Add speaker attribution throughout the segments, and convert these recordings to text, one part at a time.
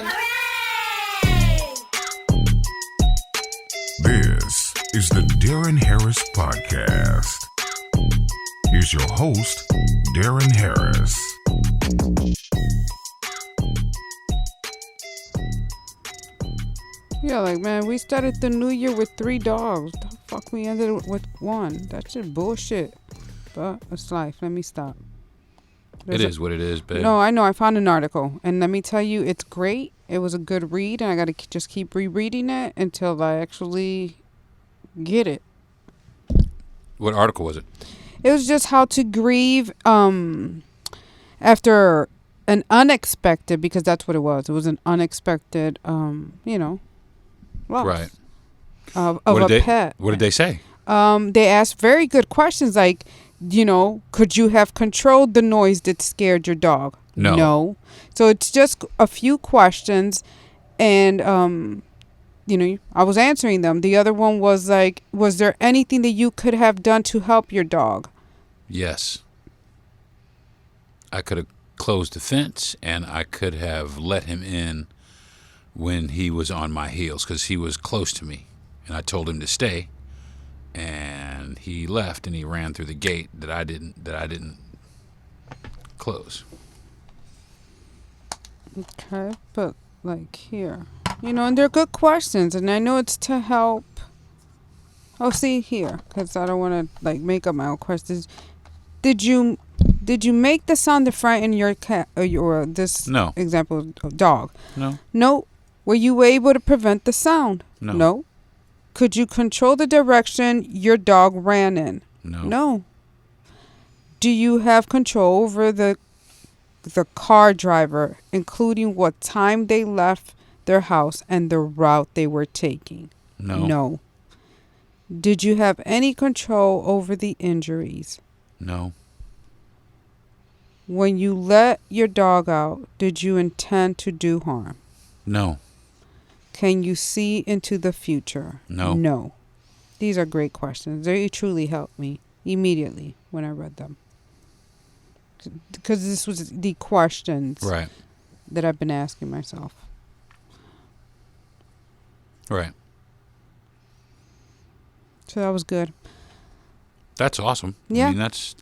Speaker 1: on.
Speaker 2: This is the Deron Harris Podcast. Here's your host, Deron Harris.
Speaker 1: Yeah, like, man, we started the new year with 3 dogs. The fuck we ended with 1? That shit bullshit. But it's life. Let me stop.
Speaker 3: It is what it is, babe.
Speaker 1: No, I know. I found an article. And let me tell you, it's great. It was a good read. And I got to just keep rereading it until I actually get it.
Speaker 3: What article was it?
Speaker 1: It was just how to grieve after an unexpected, because that's what it was. It was an unexpected, loss.
Speaker 3: Right.
Speaker 1: Of a pet.
Speaker 3: What did they say?
Speaker 1: They asked very good questions like, could you have controlled the noise that scared your dog?
Speaker 3: No.
Speaker 1: So it's just a few questions, and I was answering them. The other one was like, was there anything that you could have done to help your dog?
Speaker 3: Yes. I could have closed the fence, and I could have let him in when he was on my heels, because he was close to me, and I told him to stay, and he left, and he ran through the gate that I didn't close.
Speaker 1: Okay, but like here, and they're good questions, and I know it's to help. Oh, see here, because I don't want to like make up my own questions. Did you make the sound to frighten your cat or this
Speaker 3: No.
Speaker 1: example dog?
Speaker 3: No.
Speaker 1: No. Were you able to prevent the sound?
Speaker 3: No.
Speaker 1: No. Could you control the direction your dog ran in?
Speaker 3: No.
Speaker 1: No. Do you have control over the car driver, including what time they left their house and the route they were taking?
Speaker 3: No.
Speaker 1: No. Did you have any control over the injuries?
Speaker 3: No.
Speaker 1: When you let your dog out, did you intend to do harm?
Speaker 3: No.
Speaker 1: Can you see into the future?
Speaker 3: No.
Speaker 1: No. These are great questions. They truly helped me immediately when I read them. Because this was the questions
Speaker 3: Right.
Speaker 1: that I've been asking myself.
Speaker 3: Right.
Speaker 1: So that was good.
Speaker 3: That's awesome.
Speaker 1: Yeah.
Speaker 3: I mean, that's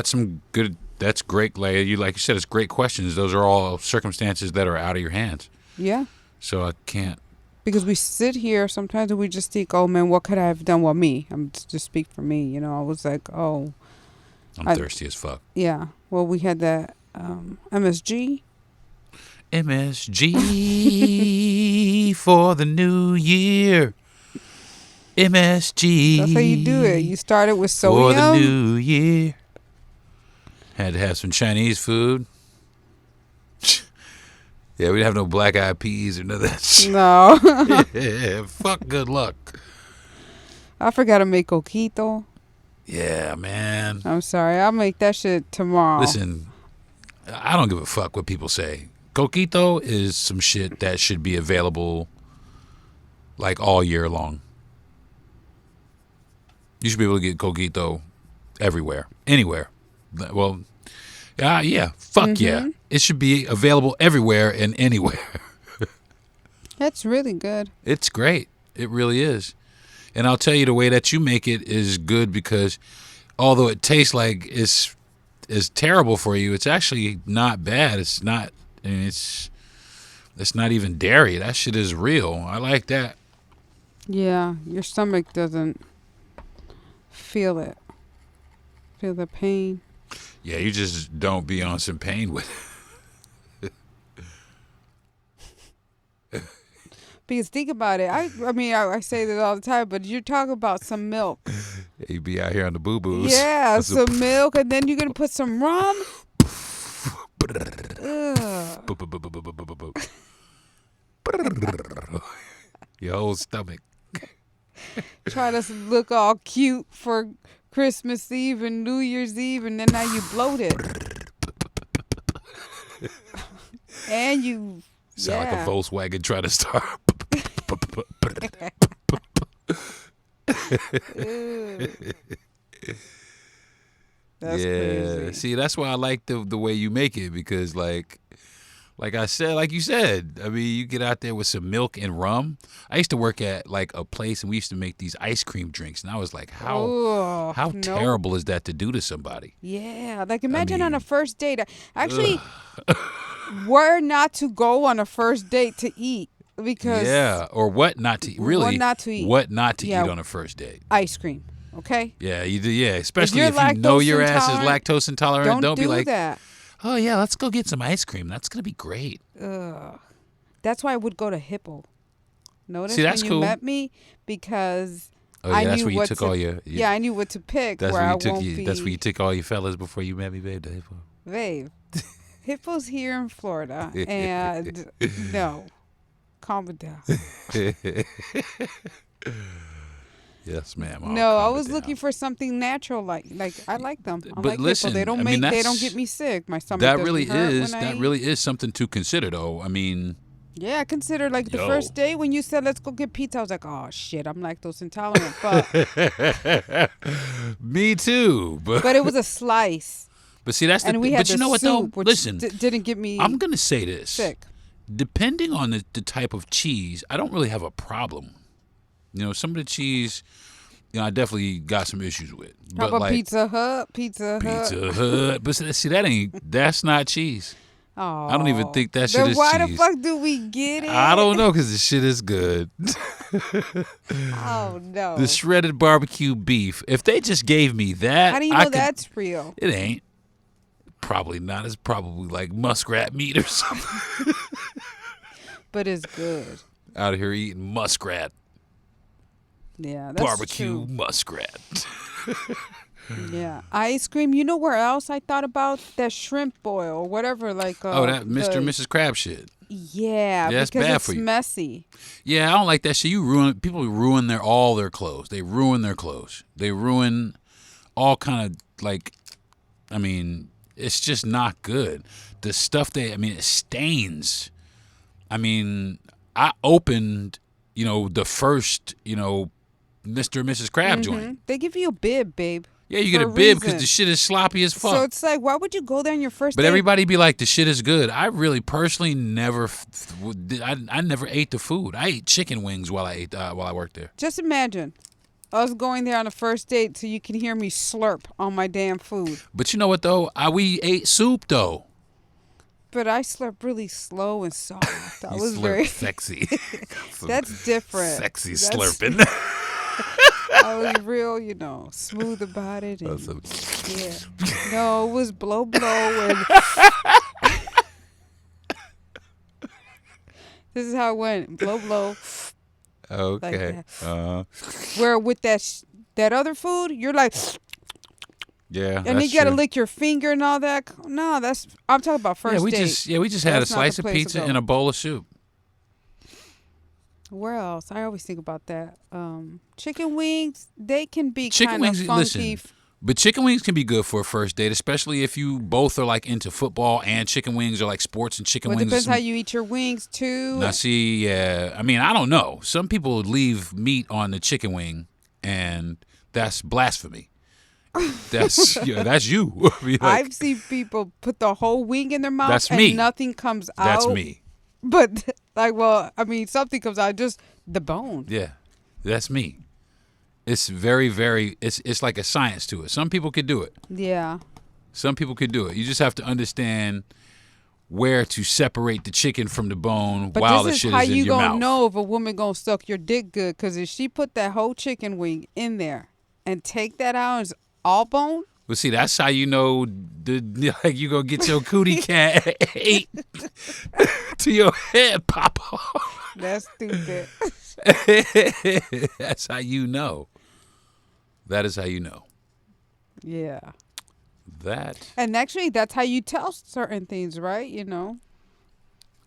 Speaker 3: some good. That's great. Like you said, it's great questions. Those are all circumstances that are out of your hands.
Speaker 1: Yeah.
Speaker 3: So I can't.
Speaker 1: Because we sit here sometimes and we just think, oh man, what could I have done? Well, me. I'm just speak for me. I was like, oh.
Speaker 3: I'm thirsty as fuck.
Speaker 1: Yeah. Well, we had that MSG.
Speaker 3: MSG for the new year. MSG.
Speaker 1: That's how you do it. You started with sodium.
Speaker 3: For the new year. Had to have some Chinese food. Yeah, we didn't have no black eyed peas or none of that shit.
Speaker 1: No.
Speaker 3: Yeah, fuck good luck.
Speaker 1: I forgot to make coquito.
Speaker 3: Yeah, man.
Speaker 1: I'm sorry. I'll make that shit tomorrow.
Speaker 3: Listen, I don't give a fuck what people say. Coquito is some shit that should be available like all year long. You should be able to get coquito everywhere, anywhere. Well, yeah, fuck yeah. It should be available everywhere and anywhere.
Speaker 1: That's really good.
Speaker 3: It's great. It really is. And I'll tell you, the way that you make it is good, because although it tastes like it's terrible for you, it's actually not bad. It's not. I mean, it's not even dairy. That shit is real. I like that.
Speaker 1: Yeah, your stomach doesn't feel it. Feel the pain.
Speaker 3: Yeah, you just don't be on some pain with it.
Speaker 1: Because think about it. I mean, I say that all the time, but you're talking about some milk.
Speaker 3: You be out here on the boo-boos.
Speaker 1: Yeah, some milk, and then you're going to put some rum.
Speaker 3: Your whole stomach.
Speaker 1: Try to look all cute for Christmas Eve and New Year's Eve, and then now you bloated. And you...
Speaker 3: Sound like a Volkswagen trying to start.
Speaker 1: That's crazy.
Speaker 3: See, that's why I like the way you make it, because like Like you said, I mean, you get out there with some milk and rum. I used to work at like a place, and we used to make these ice cream drinks, and I was like, how
Speaker 1: Nope.
Speaker 3: terrible is that to do to somebody?
Speaker 1: Yeah, like imagine on
Speaker 3: mean,
Speaker 1: a first date. Actually, where not to go on a first date to eat because
Speaker 3: or what not to really
Speaker 1: what not to eat.
Speaker 3: What not to
Speaker 1: Yeah.
Speaker 3: eat on a first date.
Speaker 1: Ice cream. Okay.
Speaker 3: Yeah, you do. Yeah, especially
Speaker 1: you're
Speaker 3: if you know
Speaker 1: lactose
Speaker 3: your ass is
Speaker 1: intolerant,
Speaker 3: lactose intolerant. Don't
Speaker 1: do
Speaker 3: be like,
Speaker 1: that.
Speaker 3: oh yeah, let's go get some ice cream. That's gonna be great.
Speaker 1: Ugh. That's why I would go to Hippo. Notice
Speaker 3: See, that's
Speaker 1: when you
Speaker 3: cool.
Speaker 1: met me because
Speaker 3: Oh yeah,
Speaker 1: I
Speaker 3: that's
Speaker 1: knew
Speaker 3: where you
Speaker 1: what
Speaker 3: took
Speaker 1: to,
Speaker 3: all your.
Speaker 1: Yeah, I knew what to pick.
Speaker 3: That's
Speaker 1: where
Speaker 3: where
Speaker 1: I
Speaker 3: you took
Speaker 1: won't
Speaker 3: you.
Speaker 1: be.
Speaker 3: That's where you took all your fellas before you met me, babe. The Hippo.
Speaker 1: Babe, Hippo's here in Florida, and no, calm it down.
Speaker 3: Yes, ma'am.
Speaker 1: No, I was looking for something natural, like I like them. I
Speaker 3: But
Speaker 1: like
Speaker 3: listen,
Speaker 1: Hippo. They don't
Speaker 3: I mean,
Speaker 1: they don't
Speaker 3: that's-
Speaker 1: get me sick. My stomach
Speaker 3: That
Speaker 1: doesn't
Speaker 3: really
Speaker 1: hurt
Speaker 3: is.
Speaker 1: when I
Speaker 3: That
Speaker 1: eat.
Speaker 3: really is something to consider, though. I mean,
Speaker 1: Yeah, I consider like the
Speaker 3: Yo.
Speaker 1: first day when you said let's go get pizza. I was like, oh shit, I'm lactose intolerant, but
Speaker 3: me too.
Speaker 1: but it was a slice,
Speaker 3: But see, that's the.
Speaker 1: and we had
Speaker 3: But
Speaker 1: the
Speaker 3: you know what
Speaker 1: soup,
Speaker 3: though?
Speaker 1: which
Speaker 3: Listen,
Speaker 1: didn't get me
Speaker 3: I'm gonna say this.
Speaker 1: sick.
Speaker 3: Depending on the type of cheese, I don't really have a problem. You know, some of the cheese, I definitely got some issues with.
Speaker 1: How
Speaker 3: But
Speaker 1: about
Speaker 3: like
Speaker 1: Pizza Hut? Pizza Hut.
Speaker 3: But see, that's not cheese.
Speaker 1: Oh,
Speaker 3: I don't even think that shit
Speaker 1: then
Speaker 3: is
Speaker 1: why
Speaker 3: cheese.
Speaker 1: the fuck do we get it?
Speaker 3: I don't know because the shit is good.
Speaker 1: Oh no.
Speaker 3: The shredded barbecue beef. If they just gave me that,
Speaker 1: How do you
Speaker 3: I
Speaker 1: know
Speaker 3: could-
Speaker 1: that's real?
Speaker 3: It ain't. Probably not. It's probably like muskrat meat or something.
Speaker 1: But it's good.
Speaker 3: Out here eating muskrat.
Speaker 1: Yeah, that's
Speaker 3: Barbecue
Speaker 1: true.
Speaker 3: muskrat.
Speaker 1: Yeah, ice cream. You know where else I thought about that shrimp boil or whatever? Like
Speaker 3: That Mr. and Mrs. Crab shit.
Speaker 1: Yeah,
Speaker 3: That's
Speaker 1: because
Speaker 3: bad
Speaker 1: it's
Speaker 3: for you.
Speaker 1: messy.
Speaker 3: Yeah, I don't like that shit. People ruin all their clothes. They ruin their clothes. They ruin all kind of like, I mean, it's just not good. The stuff it stains. I mean, I opened, the first, Mr. and Mrs. Crab joint.
Speaker 1: They give you a bib, babe.
Speaker 3: Yeah, you get
Speaker 1: For
Speaker 3: a
Speaker 1: a
Speaker 3: bib because
Speaker 1: reason.
Speaker 3: the shit is sloppy as fuck.
Speaker 1: So it's like, why would you go there on your first
Speaker 3: But
Speaker 1: date?
Speaker 3: everybody be like, the shit is good. I really personally never, I never ate the food. I ate chicken wings while I worked there.
Speaker 1: Just imagine us going there on a first date so you can hear me slurp on my damn food.
Speaker 3: But you know what though? We ate soup though.
Speaker 1: But I slurp really slow and soft. I
Speaker 3: You
Speaker 1: was
Speaker 3: slurp
Speaker 1: very.
Speaker 3: sexy.
Speaker 1: That's different.
Speaker 3: Sexy
Speaker 1: That's-
Speaker 3: slurping.
Speaker 1: I was real, smooth about it. And, yeah. No, it was blow and. This is how it went. Blow.
Speaker 3: Okay.
Speaker 1: Where with that other food, you're like,
Speaker 3: Yeah.
Speaker 1: and
Speaker 3: that's
Speaker 1: you gotta
Speaker 3: true.
Speaker 1: lick your finger and all that. No, I'm talking about first
Speaker 3: we
Speaker 1: date.
Speaker 3: just had a
Speaker 1: That's not
Speaker 3: slice
Speaker 1: the
Speaker 3: of
Speaker 1: place to
Speaker 3: pizza
Speaker 1: go.
Speaker 3: and a bowl of soup.
Speaker 1: Where else? I always think about that. Chicken wings, they can be
Speaker 3: Chicken
Speaker 1: kind of
Speaker 3: wings,
Speaker 1: funky.
Speaker 3: listen. But chicken wings can be good for a first date, especially if you both are like into football and chicken wings, or like sports and chicken
Speaker 1: Well, it
Speaker 3: wings.
Speaker 1: depends how you eat your wings too.
Speaker 3: Now, see, yeah, I mean, I don't know. Some people leave meat on the chicken wing, and that's blasphemy. That's that's you. I mean, like,
Speaker 1: I've seen people put the whole wing in their mouth
Speaker 3: That's
Speaker 1: and
Speaker 3: me.
Speaker 1: nothing comes out.
Speaker 3: that's me.
Speaker 1: But something comes out, just the bone.
Speaker 3: Yeah, that's me. It's very, very. It's like a science to it. Some people could do it.
Speaker 1: Yeah.
Speaker 3: Some people could do it. You just have to understand where to separate the chicken from the bone
Speaker 1: But
Speaker 3: while the
Speaker 1: this is
Speaker 3: shit
Speaker 1: how
Speaker 3: is in
Speaker 1: you
Speaker 3: your
Speaker 1: gonna
Speaker 3: mouth.
Speaker 1: know if a woman gonna suck your dick good. Because if she put that whole chicken wing in there and take that out, it's all bone.
Speaker 3: Well, see, that's how you know like you gonna get your cootie cat ate to your head pop off.
Speaker 1: That's stupid.
Speaker 3: That's how you know. That is how you know.
Speaker 1: Yeah.
Speaker 3: That.
Speaker 1: And actually, that's how you tell certain things, right?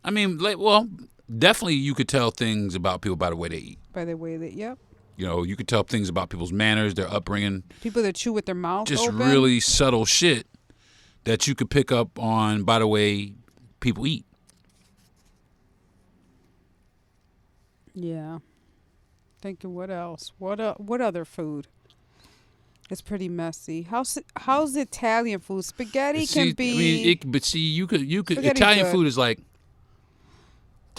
Speaker 3: I mean, well, definitely you could tell things about people by the way they eat.
Speaker 1: By the way that, yep.
Speaker 3: You could tell things about people's manners, their upbringing,
Speaker 1: People that chew with their mouth
Speaker 3: just
Speaker 1: open.
Speaker 3: really subtle shit that you could pick up on by the way people eat.
Speaker 1: Yeah. Thinking what else? What other food? It's pretty messy. How's Italian food? Spaghetti
Speaker 3: See,
Speaker 1: can be.
Speaker 3: I mean, but see, you could
Speaker 1: Spaghetti's
Speaker 3: Italian
Speaker 1: good.
Speaker 3: food is like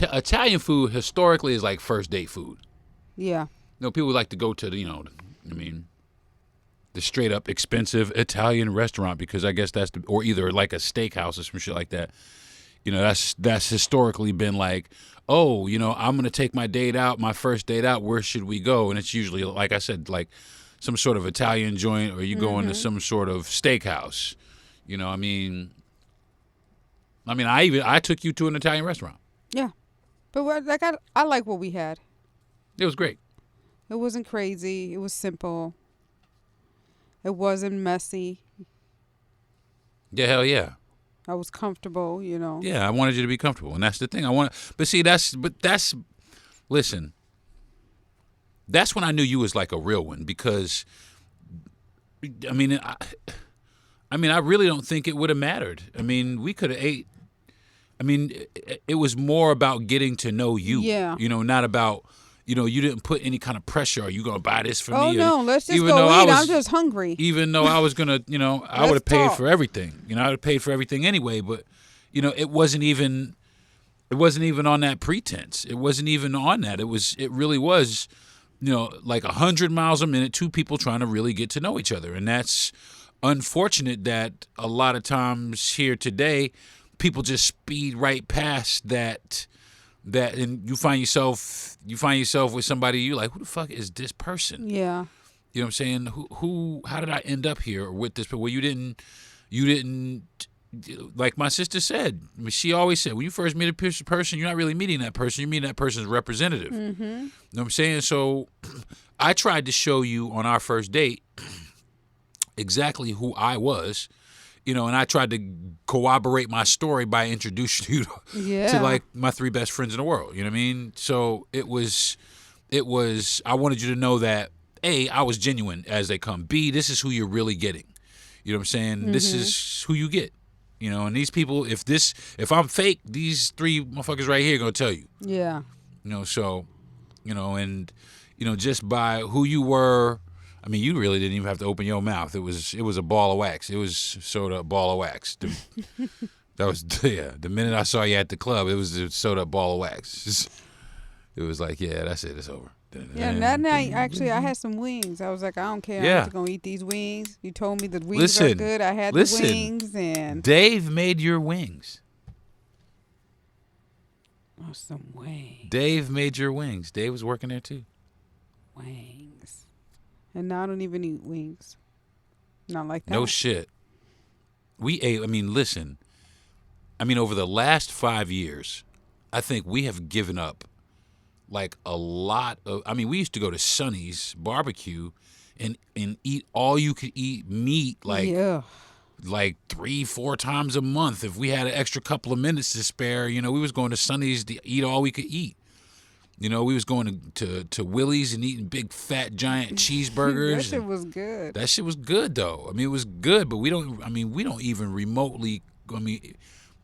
Speaker 3: Italian food historically is like first date food.
Speaker 1: Yeah.
Speaker 3: People like to go to the straight up expensive Italian restaurant because I guess or either like a steakhouse or some shit like that. That's historically been like, oh, I'm going to take my first date out. Where should we go? And it's usually, like I said, like some sort of Italian joint, or you go into some sort of steakhouse. I took you to an Italian restaurant.
Speaker 1: Yeah. But I like what we had.
Speaker 3: It was great.
Speaker 1: It wasn't crazy. It was simple. It wasn't messy.
Speaker 3: Yeah, hell yeah.
Speaker 1: I was comfortable,
Speaker 3: Yeah, I wanted you to be comfortable, and that's the thing. Listen, that's when I knew you was like a real one because, I really don't think it would have mattered. We could have ate. It was more about getting to know you.
Speaker 1: Yeah.
Speaker 3: Not about. You didn't put any kind of pressure. Are you going to buy this for me?
Speaker 1: Oh, no, let's just go eat. I'm just hungry.
Speaker 3: Even though I was going to, I would have paid for everything. I would have paid for everything anyway. But, it wasn't even on that pretense. It wasn't even on that. It really was, like 100 miles a minute, two people trying to really get to know each other. And that's unfortunate that a lot of times here today, people just speed right past that and you find yourself with somebody you're like, who the fuck is this person?
Speaker 1: Yeah.
Speaker 3: You know what I'm saying? How did I end up here with this? But you didn't, like my sister said, she always said, when you first meet a person, you're not really meeting that person. You're meeting that person's representative. Mm-hmm. You know what I'm saying? So I tried to show you on our first date exactly who I was. And I tried to corroborate my story by introducing you to like my three best friends in the world. You know what I mean? So it was, I wanted you to know that A, I was genuine as they come. B, this is who you're really getting. You know what I'm saying? Mm-hmm. This is who you get. And these people, if I'm fake, these three motherfuckers right here are going to tell you.
Speaker 1: Yeah.
Speaker 3: Just by who you were, you really didn't even have to open your mouth. It was a ball of wax. It was sort of a ball of wax. That was, the minute I saw you at the club, it was a sort of ball of wax. It was like, yeah, that's it. It's over.
Speaker 1: Yeah, that night, actually, I had some wings. I was like, I don't care. I'm just going to eat these wings. You told me the wings are good. I had the wings. And
Speaker 3: Dave made your wings.
Speaker 1: Oh, some wings.
Speaker 3: Dave made your wings. Dave was working there, too.
Speaker 1: Wings. And now I don't even eat wings. Not like that.
Speaker 3: No shit. We ate, listen. Over the last 5 years, I think we have given up like a lot of, we used to go to Sonny's barbecue and eat all you could eat meat like 3-4 times a month. If we had an extra couple of minutes to spare, we was going to Sonny's to eat all we could eat. We was going to Willie's and eating big fat giant cheeseburgers.
Speaker 1: That shit was good.
Speaker 3: That shit was good though. It was good, but we don't even remotely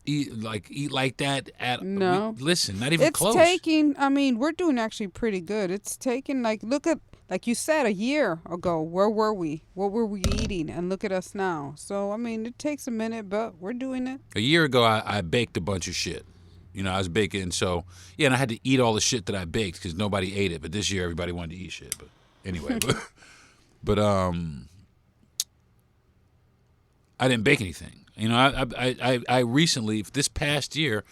Speaker 3: eat like that at
Speaker 1: no.
Speaker 3: Listen, not even
Speaker 1: it's
Speaker 3: close.
Speaker 1: It's taking we're doing actually pretty good. It's taking look at, like you said, a year ago, where were we? What were we eating? And look at us now. So it takes a minute, but we're doing it.
Speaker 3: A year ago I baked a bunch of shit. I was baking, so yeah, and I had to eat all the shit that I baked because nobody ate it. But this year, everybody wanted to eat shit. But anyway, but I didn't bake anything. I recently, this past year,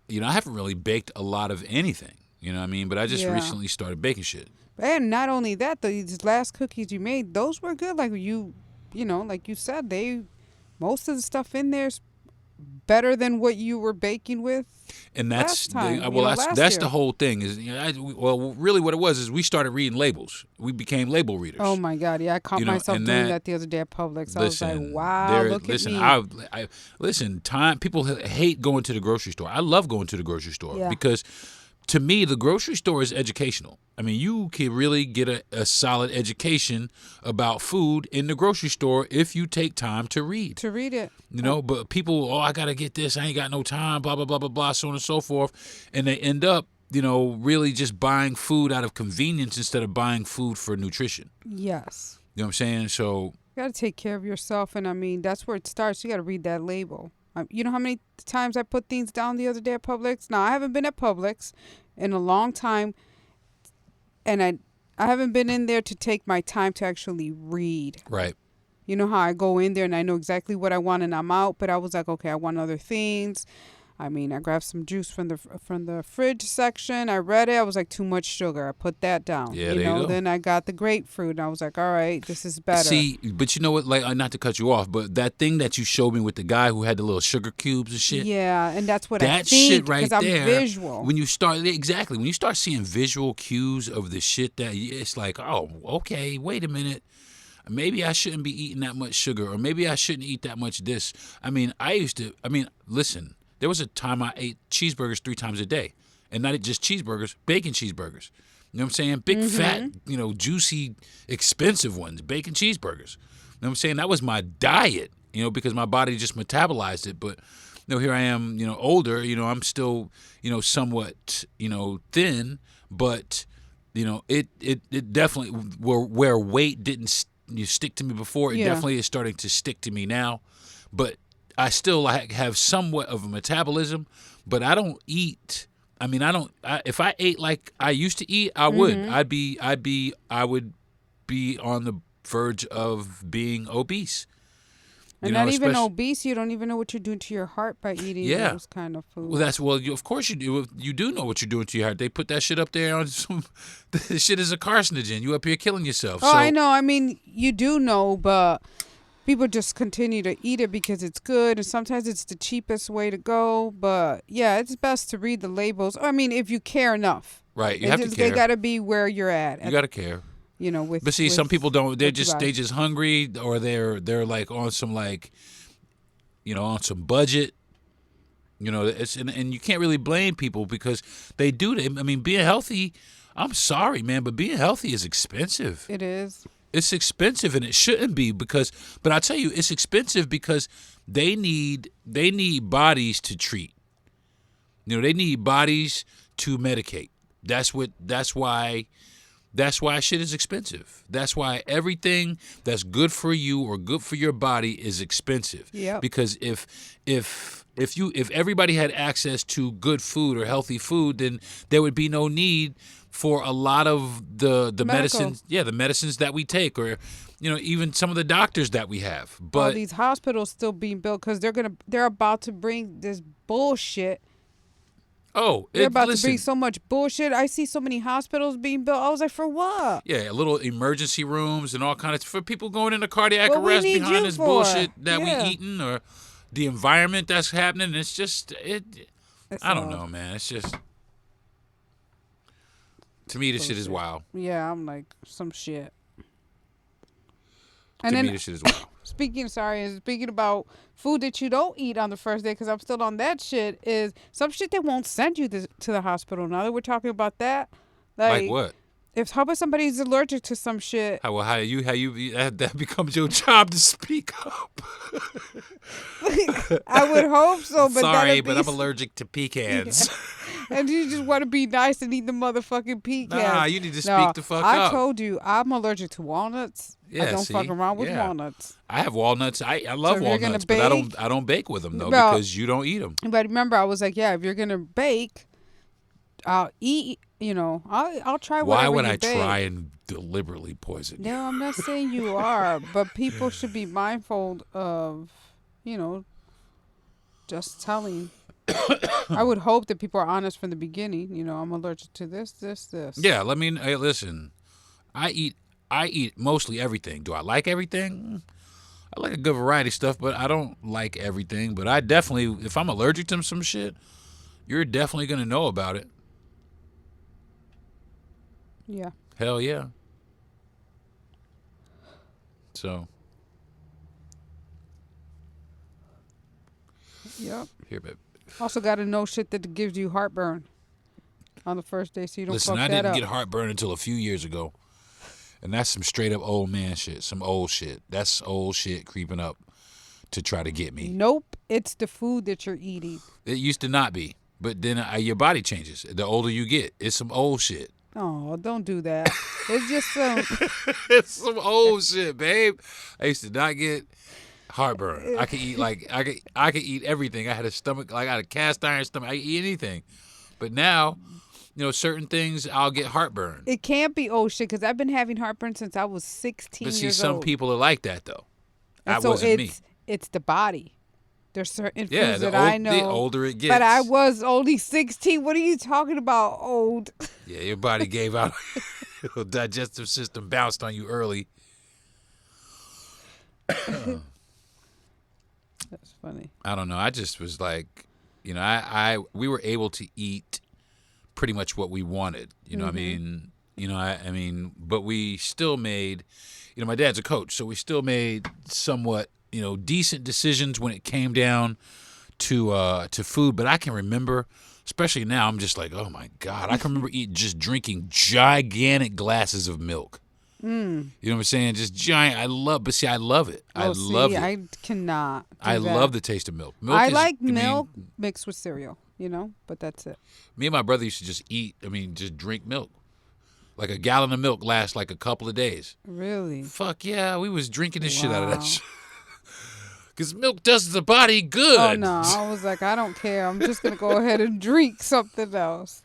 Speaker 3: I haven't really baked a lot of anything. But I just recently started baking shit.
Speaker 1: And not only that, these last cookies you made, those were good. Like like you said, most of the stuff in there's better than what you were baking with.
Speaker 3: And that's
Speaker 1: that's
Speaker 3: the whole thing is really what it was is we started reading labels. We became label readers.
Speaker 1: Oh my God, yeah, I caught myself doing that the other day at Publix. I was like, wow, look at me.
Speaker 3: Listen, people hate going to the grocery store. I love going to the grocery store because to me the grocery store is educational. You can really get a solid education about food in the grocery store if you take time to read.
Speaker 1: To read it.
Speaker 3: But people, I got to get this. I ain't got no time, blah, blah, blah, blah, blah, so on and so forth. And they end up, really just buying food out of convenience instead of buying food for nutrition.
Speaker 1: Yes.
Speaker 3: You know what I'm saying? So
Speaker 1: you got to take care of yourself. And that's where it starts. You got to read that label. You know how many times I put things down the other day at Publix? Now, I haven't been at Publix in a long time, and I haven't been in there to take my time to actually read.
Speaker 3: Right.
Speaker 1: You know how I go in there and I know exactly what I want and I'm out, but I was like, okay, I want other things. I mean, I grabbed some juice from the fridge section. I read it. I was like, too much sugar. I put that down.
Speaker 3: Yeah, there you go.
Speaker 1: Then I got the grapefruit, and I was like, all right, this is better.
Speaker 3: See, but you know what? Like, not to cut you off, but that thing that you showed me with the guy who had the little sugar cubes and shit.
Speaker 1: Yeah, and that's what I
Speaker 3: That
Speaker 1: think,
Speaker 3: shit right
Speaker 1: because
Speaker 3: there.
Speaker 1: I'm visual.
Speaker 3: When you start seeing visual cues of the shit that it's like, oh, okay, wait a minute. Maybe I shouldn't be eating that much sugar, or maybe I shouldn't eat that much this. I mean, listen. There was a time I ate cheeseburgers 3 times a day. And not just cheeseburgers, bacon cheeseburgers. You know what I'm saying? Big, fat, juicy, expensive ones. Bacon cheeseburgers. You know what I'm saying? That was my diet, because my body just metabolized it. But, here I am, older. I'm still, somewhat, thin. But, it definitely, where weight didn't stick to me before, it definitely is starting to stick to me now. But I still have somewhat of a metabolism, but I don't eat. I mean, if I ate like I used to eat, I would. I would be on the verge of being obese.
Speaker 1: And not even obese, you don't even know what you're doing to your heart by eating those kind of food.
Speaker 3: Well, of course you do. You do know what you're doing to your heart. They put that shit up there on some. This shit is a carcinogen. You up here killing yourself.
Speaker 1: Oh, I know. I mean, you do know, but people just continue to eat it because it's good, and sometimes it's the cheapest way to go. But yeah, it's best to read the labels. I mean, if you care enough,
Speaker 3: right? You have to care.
Speaker 1: They got to be where you're at.
Speaker 3: You got to care.
Speaker 1: But
Speaker 3: see, some people don't. They're just hungry, or they're like on some on some budget. And you can't really blame people because they do. I mean, being healthy. I'm sorry, man, but being healthy is expensive.
Speaker 1: It is.
Speaker 3: It's expensive, and it shouldn't be but I tell you, it's expensive because they need bodies to treat. They need bodies to medicate. That's why shit is expensive. That's why everything that's good for you or good for your body is expensive.
Speaker 1: Yeah.
Speaker 3: Because if everybody had access to good food or healthy food, then there would be no need for a lot of the medicines, the medicines that we take, or even some of the doctors that we have. But
Speaker 1: all these hospitals still being built because they're about to bring this bullshit.
Speaker 3: Oh,
Speaker 1: they're about to bring so much bullshit. I see so many hospitals being built. I was like, for what?
Speaker 3: Yeah, little emergency rooms and all kinds for people going into cardiac arrest behind this bullshit that we eating, or the environment that's happening. It's just I don't know, man. It's just, to me, this shit is wild.
Speaker 1: Yeah, I'm like, some shit.
Speaker 3: To me, this shit is wild.
Speaker 1: Speaking about food that you don't eat on the first day, because I'm still on that shit, is some shit they won't send you to the hospital. Now that we're talking about that,
Speaker 3: like what?
Speaker 1: How about somebody's allergic to some shit?
Speaker 3: How that becomes your job to speak up.
Speaker 1: I would hope so, but
Speaker 3: sorry, but I'm allergic to pecans.
Speaker 1: And you just want to be nice and eat the motherfucking pecans.
Speaker 3: Nah, you need to speak the fuck up.
Speaker 1: I told you, I'm allergic to walnuts.
Speaker 3: Yeah,
Speaker 1: I don't fuck around with walnuts.
Speaker 3: I have walnuts. I love walnuts, but I don't bake with them though, because you don't eat them.
Speaker 1: But remember, I was like, if you're gonna bake, I'll eat. I'll try whatever.
Speaker 3: Why would
Speaker 1: you
Speaker 3: I
Speaker 1: bake.
Speaker 3: try and deliberately poison you?
Speaker 1: No, I'm not saying you are, but people should be mindful of, just telling. I would hope that people are honest from the beginning. I'm allergic to this.
Speaker 3: Yeah, listen. I eat mostly everything. Do I like everything? I like a good variety of stuff, but I don't like everything. But I definitely, if I'm allergic to some shit, you're definitely gonna know about it.
Speaker 1: Yeah.
Speaker 3: Hell yeah. So.
Speaker 1: Yep.
Speaker 3: Here, babe.
Speaker 1: Also got to know shit that gives you heartburn on the first day, so you don't fuck that up.
Speaker 3: Listen, I didn't get heartburn until a few years ago. And that's some straight up old man shit. Some old shit. That's old shit creeping up to try to get me.
Speaker 1: Nope. It's the food that you're eating.
Speaker 3: It used to not be. But then your body changes. The older you get. It's some old shit.
Speaker 1: Oh, don't do that. It's just some...
Speaker 3: It's some old shit, babe. I used to not get Heartburn. I could eat I could eat everything. I had a stomach, like I had a cast iron stomach. I could eat anything. But now, certain things I'll get heartburn.
Speaker 1: It can't be old shit because I've been having heartburn since I was 16
Speaker 3: But see,
Speaker 1: years
Speaker 3: some
Speaker 1: old.
Speaker 3: people are like that though.
Speaker 1: And
Speaker 3: That
Speaker 1: so
Speaker 3: wasn't me.
Speaker 1: It's the body. There's certain
Speaker 3: Yeah,
Speaker 1: foods that I know.
Speaker 3: the older it gets.
Speaker 1: But I was only 16. What are you talking about, old?
Speaker 3: Yeah, your body gave out. Your digestive system bounced on you early.
Speaker 1: That's funny.
Speaker 3: I don't know. I just was like, we were able to eat pretty much what we wanted. You know what I mean? I mean, but we still made, my dad's a coach, so we still made somewhat, decent decisions when it came down to food. But I can remember, especially now, I'm just like, oh my God, I can remember drinking gigantic glasses of milk. You know what I'm saying? Just giant. I love it. I love it.
Speaker 1: I cannot.
Speaker 3: I love the taste of milk.
Speaker 1: I like milk mixed with cereal, but that's it.
Speaker 3: Me and my brother used to just just drink milk. Like a gallon of milk lasts like a couple of days.
Speaker 1: Really?
Speaker 3: Fuck yeah, we was drinking the shit out of that shit. Because milk does the body good.
Speaker 1: Oh, no. I was like, I don't care. I'm just going to go ahead and drink something else.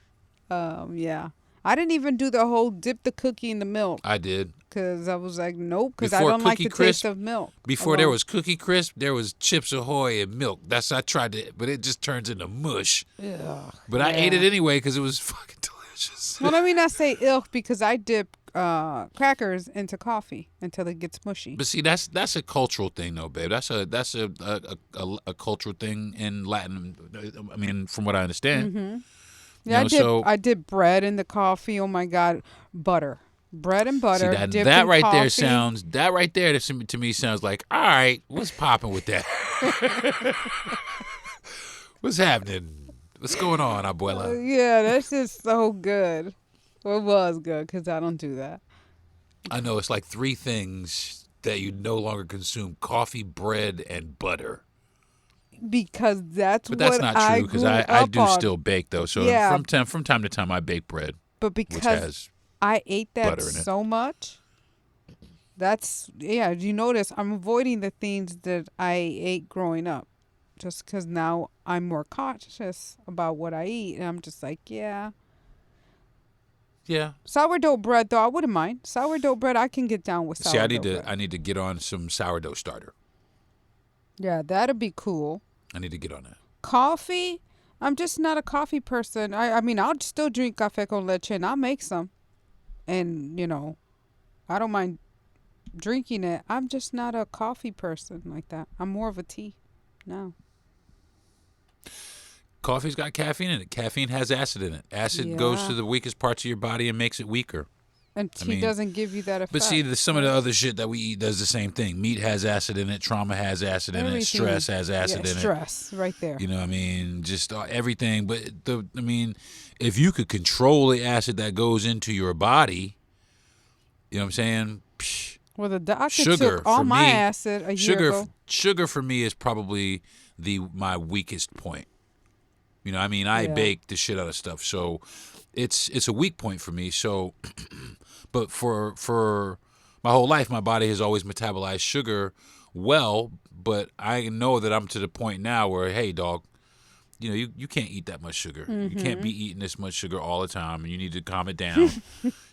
Speaker 1: Yeah. I didn't even do the whole dip the cookie in the milk.
Speaker 3: I did.
Speaker 1: Because I was like, nope, because I don't like the taste of milk.
Speaker 3: Before there was Cookie Crisp, there was Chips Ahoy and milk. I tried it, but it just turns into mush.
Speaker 1: Ugh,
Speaker 3: but I ate it anyway because it was fucking delicious.
Speaker 1: Well, let me not say ilk because I dip crackers into coffee until it gets mushy.
Speaker 3: But see, that's a cultural thing, though, babe. That's a cultural thing in Latin. I mean, from what I understand.
Speaker 1: Mm-hmm. Yeah, I dip bread in the coffee. Oh my God, butter, bread and butter.
Speaker 3: See, that right there sounds. That right there to me sounds like, all right, what's popping with that? What's happening? What's going on, abuela?
Speaker 1: Yeah, that's just so good. Well, it was good because I don't do that.
Speaker 3: I know it's like 3 things that you no longer consume: coffee, bread, and butter.
Speaker 1: Because that's
Speaker 3: but that's
Speaker 1: what
Speaker 3: not true because I do still bake though. So
Speaker 1: yeah.
Speaker 3: from time to time I bake bread.
Speaker 1: But because I ate that so much, you notice I'm avoiding the things that I ate growing up. Just because now I'm more conscious about what I eat. And I'm just like, yeah.
Speaker 3: Yeah.
Speaker 1: Sourdough bread, though, I wouldn't mind. Sourdough bread, I can get down with sourdough bread.
Speaker 3: I need to get on some sourdough starter.
Speaker 1: Yeah, that'd be cool.
Speaker 3: I need to get on that.
Speaker 1: Coffee? I'm just not a coffee person. I mean, I'll still drink café con leche, and I'll make some. And, I don't mind drinking it. I'm just not a coffee person like that. I'm more of a tea now.
Speaker 3: Coffee's got caffeine in it. Caffeine has acid in it. Acid goes to the weakest parts of your body and makes it weaker.
Speaker 1: And tea doesn't give you that effect.
Speaker 3: But see, some of the other shit that we eat does the same thing. Meat has acid in it. Trauma has acid in it. Stress has acid in it.
Speaker 1: Stress, right there.
Speaker 3: You know what I mean? Just everything. But, if you could control the acid that goes into your body, you know what I'm saying? Psh,
Speaker 1: well, the doctor took all my acid a year ago.
Speaker 3: Sugar for me is probably my weakest point. I bake the shit out of stuff. So it's a weak point for me. So, but for my whole life, my body has always metabolized sugar well. But I know that I'm to the point now where, hey, dog, you can't eat that much sugar. Mm-hmm. You can't be eating this much sugar all the time, and you need to calm it down.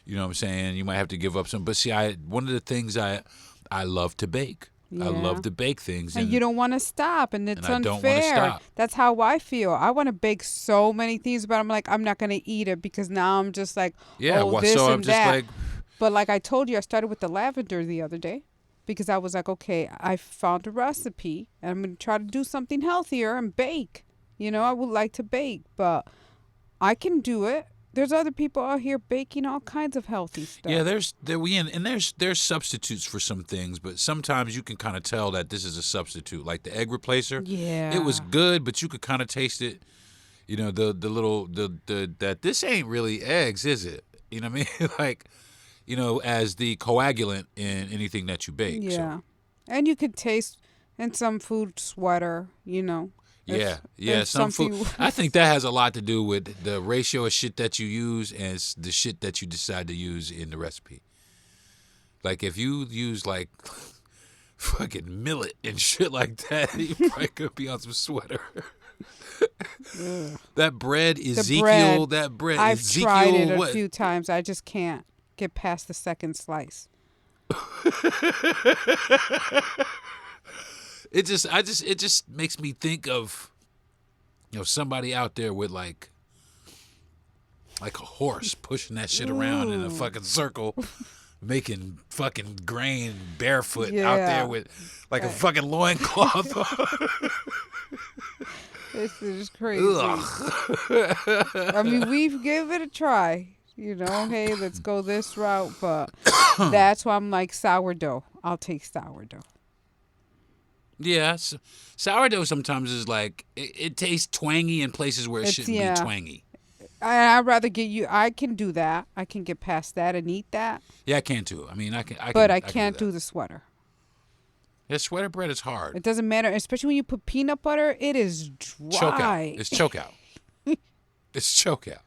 Speaker 3: You know what I'm saying? You might have to give up some. But see, one of the things I love to bake. Yeah. I love to bake things.
Speaker 1: And you don't want to stop, and it's unfair.
Speaker 3: I don't want to stop.
Speaker 1: That's how I feel. I want to bake so many things, but I'm like, I'm not going to eat it because now I'm just like, this
Speaker 3: so
Speaker 1: and
Speaker 3: I'm just
Speaker 1: that.
Speaker 3: like...
Speaker 1: But like I told you, I started with the lavender the other day because I was like, okay, I found a recipe, and I'm going to try to do something healthier and bake. I would like to bake, but I can do it. There's other people out here baking all kinds of healthy stuff.
Speaker 3: Yeah, there's substitutes for some things, but sometimes you can kind of tell that this is a substitute. Like the egg replacer.
Speaker 1: Yeah.
Speaker 3: It was good, but you could kind of taste it. That this ain't really eggs, is it? You know what I mean? Like, as the coagulant in anything that you bake.
Speaker 1: Yeah.
Speaker 3: So.
Speaker 1: And you could taste in some food sweater,
Speaker 3: Some food. I think that has a lot to do with the ratio of shit that you use and the shit that you decide to use in the recipe. Like if you use like fucking millet and shit like that. You probably could be on some sweater. That bread, Ezekiel. That bread,
Speaker 1: I've
Speaker 3: Ezekiel.
Speaker 1: tried it a
Speaker 3: What?
Speaker 1: few times. I just can't get past the second slice.
Speaker 3: It just makes me think of, somebody out there with like a horse pushing that shit around in a fucking circle, making fucking grain barefoot out there with like a fucking loincloth.
Speaker 1: This is crazy. I mean, we've given it a try. Hey, let's go this route. But that's why I'm like sourdough. I'll take sourdough.
Speaker 3: Yeah, sourdough sometimes is like, it tastes twangy in places where it shouldn't be twangy.
Speaker 1: I'd rather I can do that. I can get past that and eat that.
Speaker 3: Yeah, I can too. I mean, I can.
Speaker 1: But I can't do the sweater.
Speaker 3: Yeah, sweater bread is hard.
Speaker 1: It doesn't matter, especially when you put peanut butter. It is dry.
Speaker 3: Choke out. It's choke out. It's choke out.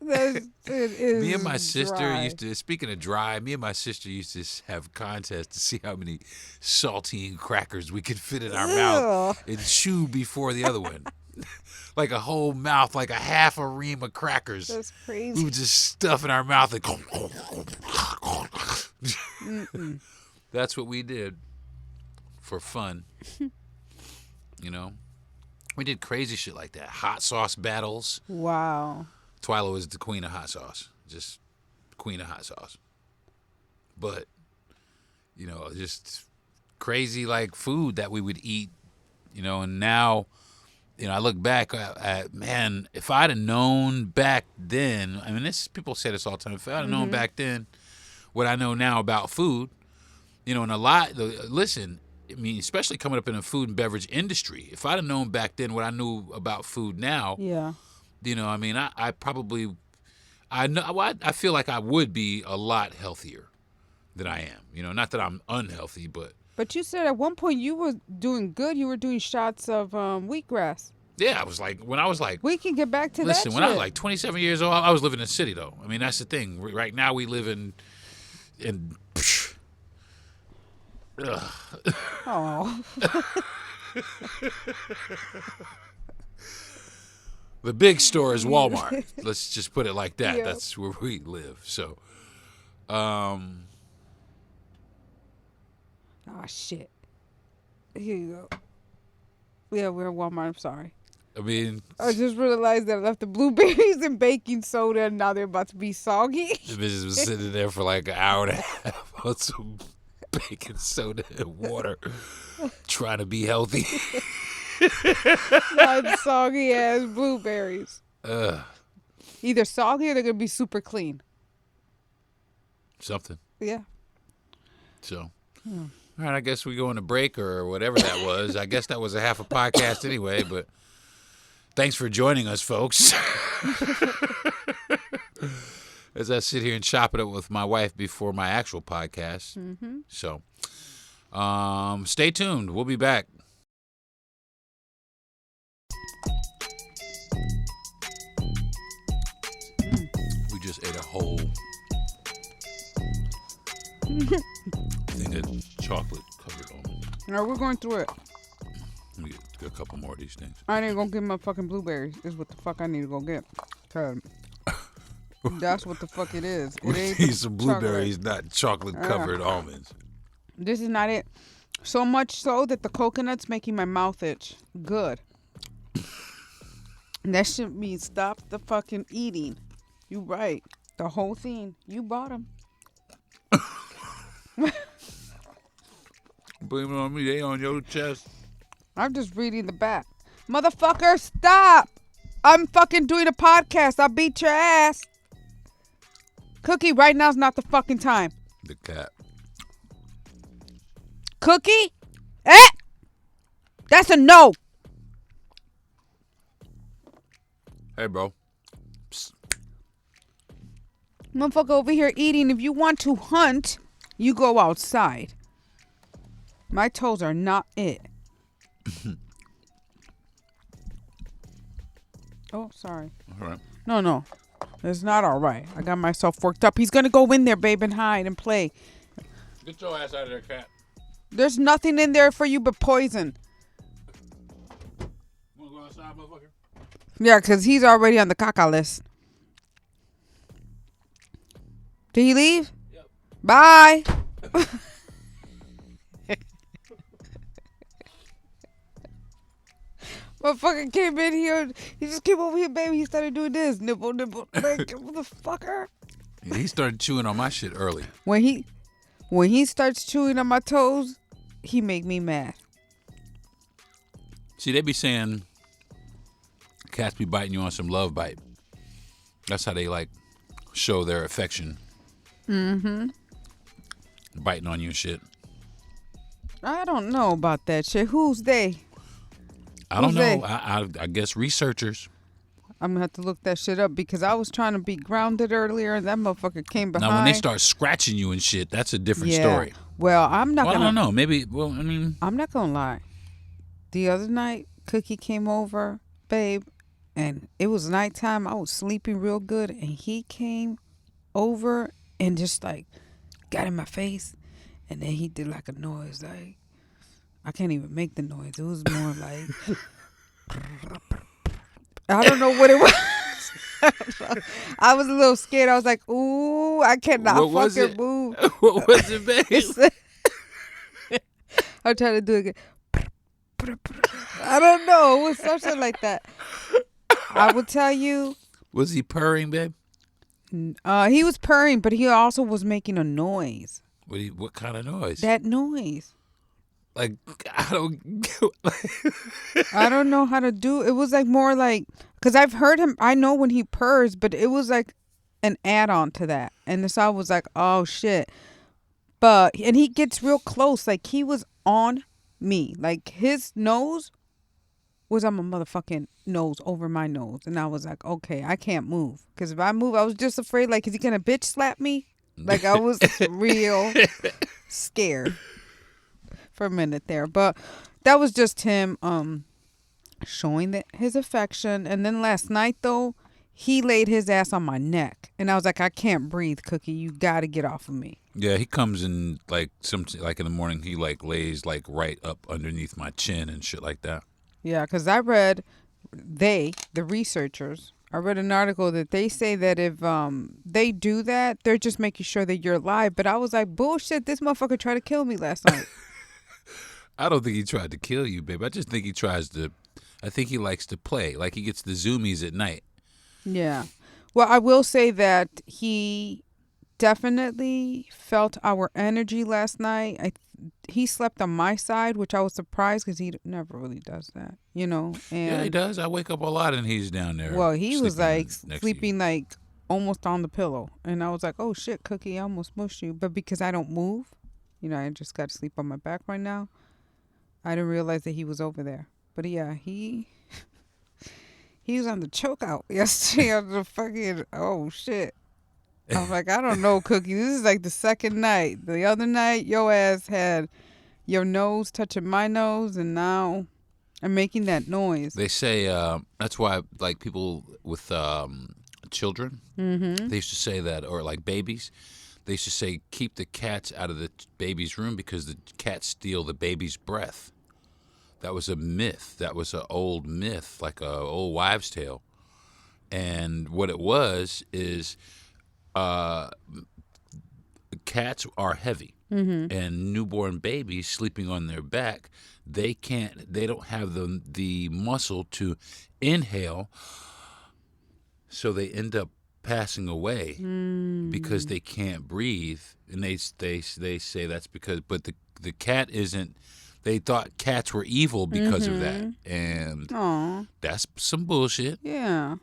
Speaker 3: Me and my sister used to, speaking of dry, me and my sister used to have contests to see how many saltine crackers we could fit in our mouth and chew before the other one. Like a whole mouth, like a half a ream of crackers.
Speaker 1: That's crazy.
Speaker 3: We would just stuff in our mouth and that's what we did for fun. We did crazy shit like that. Hot sauce battles.
Speaker 1: Wow.
Speaker 3: Twyla was the queen of hot sauce. Just queen of hot sauce. But, just crazy like food that we would eat, and now, I look back at, man, if I'd have known back then, I mean, people say this all the time, if I'd have known back then what I know now about food, and listen, I mean, especially coming up in the food and beverage industry, if I'd have known back then what I knew about food now, I mean, I probably, I feel like I would be a lot healthier than I am. Not that I'm unhealthy, but.
Speaker 1: But you said at one point you were doing good. You were doing shots of wheatgrass.
Speaker 3: Yeah, I was like, when I was like.
Speaker 1: We can get back to that.
Speaker 3: Listen, when I was like 27 years old, I was living in the city, though. I mean, that's the thing. Right now, we live in.
Speaker 1: Oh.
Speaker 3: The big store is Walmart. Let's just put it like that.
Speaker 1: Yep.
Speaker 3: That's where we live. So,
Speaker 1: Oh, shit. Here you go. Yeah, we're at Walmart. I'm sorry.
Speaker 3: I mean,
Speaker 1: I just realized that I left the blueberries and baking soda, and now they're about to be soggy.
Speaker 3: the business was sitting there for like an hour and a half on some baking soda and water, trying to be healthy.
Speaker 1: Not soggy ass blueberries. Either soggy or they're gonna be super clean.
Speaker 3: Something.
Speaker 1: Yeah.
Speaker 3: So, all right, I guess we go on a break or whatever that was. I guess that was a half a podcast anyway, but thanks for joining us, folks. As I sit here and chop it up with my wife before my actual podcast. Mm-hmm. So, stay tuned. We'll be back. We just ate a whole thing of chocolate covered almonds.
Speaker 1: No, we're going through it.
Speaker 3: Let me get a couple more of these things.
Speaker 1: I ain't gonna get my fucking blueberries. Is what the fuck I need to go get. 'Cause that's what the fuck it is. It
Speaker 3: We
Speaker 1: ain't
Speaker 3: need some blueberries,
Speaker 1: chocolate.
Speaker 3: not chocolate covered almonds.
Speaker 1: This is not it. So much so that the coconut's making my mouth itch. Good. And that should mean stop the fucking eating. You right. The whole thing. You bought them.
Speaker 3: Blame it on me. They on your chest.
Speaker 1: I'm just reading the back. Motherfucker, stop. I'm fucking doing a podcast. I'll beat your ass. Cookie, right now's not the fucking time.
Speaker 3: The cat.
Speaker 1: Cookie? That's a no.
Speaker 3: Hey, bro. Psst.
Speaker 1: Motherfucker over here eating. If you want to hunt, you go outside. My toes are not it. Oh, sorry.
Speaker 3: All right.
Speaker 1: No. It's not all right. I got myself worked up. He's going to go in there, babe, and hide and play.
Speaker 3: Get your ass out of there, cat.
Speaker 1: There's nothing in there for you but poison.
Speaker 3: Wanna go outside, motherfucker?
Speaker 1: Yeah, because he's already on the caca list. Did he leave?
Speaker 3: Yep.
Speaker 1: Bye. Motherfucker came in here. He just came over here, baby. He started doing this. Nibble, nibble. Like, motherfucker.
Speaker 3: Yeah, he started chewing on my shit early.
Speaker 1: When he starts chewing on my toes, he make me mad.
Speaker 3: See, they be saying cats be biting you on some love bite. That's how they like show their affection. Mm-hmm. Biting on you and shit.
Speaker 1: I don't know about that shit. Who's they?
Speaker 3: I don't
Speaker 1: Who's
Speaker 3: know.
Speaker 1: they?
Speaker 3: I guess researchers.
Speaker 1: I'm gonna have to look that shit up because I was trying to be grounded earlier and that motherfucker came behind.
Speaker 3: Now, when they start scratching you and shit, that's a different story.
Speaker 1: Well, I'm not
Speaker 3: Well,
Speaker 1: gonna.
Speaker 3: I don't know. Maybe. Well, I mean,
Speaker 1: I'm not gonna lie. The other night, Cookie came over, babe, and it was nighttime. I was sleeping real good, and he came over and just like got in my face, and then he did like a noise. Like I can't even make the noise. It was more like I don't know what it was. I was a little scared. I was like, "Ooh, I cannot
Speaker 3: What was
Speaker 1: fucking
Speaker 3: it?
Speaker 1: move."
Speaker 3: What was it, babe?
Speaker 1: I'm trying to do it again. I don't know. It was something like that. I will tell you.
Speaker 3: Was he purring, babe?
Speaker 1: He was purring, but he also was making a noise.
Speaker 3: What kind of noise?
Speaker 1: That noise.
Speaker 3: Like, I don't.
Speaker 1: I don't know how to do. It was like more like because I've heard him. I know when he purrs, but it was like an add-on to that, and so I was like, oh shit. And he gets real close. Like he was on me. Like his nose was on my motherfucking nose over my nose, and I was like, okay, I can't move because if I move, I was just afraid. Like, is he gonna bitch slap me? Like I was real scared for a minute there, but that was just him showing his affection. And then last night though, he laid his ass on my neck, and I was like, I can't breathe, Cookie. You got to get off of me.
Speaker 3: Yeah, he comes in like in the morning. He like lays like right up underneath my chin and shit like that.
Speaker 1: Yeah, because I read the researchers. I read an article that they say that if they do that, they're just making sure that you're alive. But I was like, bullshit. This motherfucker tried to kill me last night.
Speaker 3: I don't think he tried to kill you, babe. I just think he tries to. I think he likes to play. Like he gets the zoomies at night.
Speaker 1: Yeah. Well, I will say that he definitely felt our energy last night. He slept on my side, which I was surprised because he never really does that, you know. And
Speaker 3: Yeah, he does. I wake up a lot and he's down there.
Speaker 1: well, he was like
Speaker 3: next to
Speaker 1: sleeping like almost on the pillow, and I was like, "Oh shit, Cookie, I almost mushed you." But because I don't move, you know, I just got to sleep on my back right now. I didn't realize that he was over there. But yeah, he was on the choke out yesterday on the fucking oh shit. I was like, I don't know, Cookie. This is like the second night. The other night, your ass had your nose touching my nose, and now I'm making that noise.
Speaker 3: They say that's why, like people with children, they used to say that, or like babies, they used to say keep the cats out of the baby's room because the cats steal the baby's breath. That was a myth. That was an old myth, like a old wives' tale. And what it was is. Cats are heavy, and newborn babies sleeping on their back, they don't have the muscle to inhale, so they end up passing away because they can't breathe. And they say that's because, but the cat isn't. They thought cats were evil because of that, and that's some bullshit.
Speaker 1: Yeah.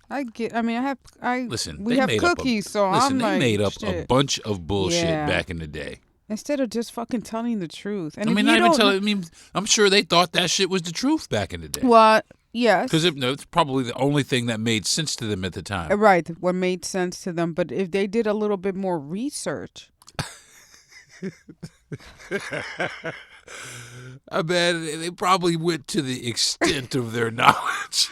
Speaker 3: Listen,
Speaker 1: we
Speaker 3: they
Speaker 1: have
Speaker 3: made
Speaker 1: cookies, so
Speaker 3: listen,
Speaker 1: I'm
Speaker 3: they
Speaker 1: like,
Speaker 3: made up
Speaker 1: shit.
Speaker 3: a bunch of bullshit
Speaker 1: Yeah.
Speaker 3: back in the day.
Speaker 1: Instead of just fucking telling the truth. And
Speaker 3: I
Speaker 1: if
Speaker 3: mean,
Speaker 1: you
Speaker 3: not even
Speaker 1: don't
Speaker 3: telling. I mean, I'm sure they thought that shit was the truth back in the day.
Speaker 1: What? Yes.
Speaker 3: Because it's probably the only thing that made sense to them at the time.
Speaker 1: Right. What made sense to them. But if they did a little bit more research.
Speaker 3: I bet they probably went to the extent of their knowledge.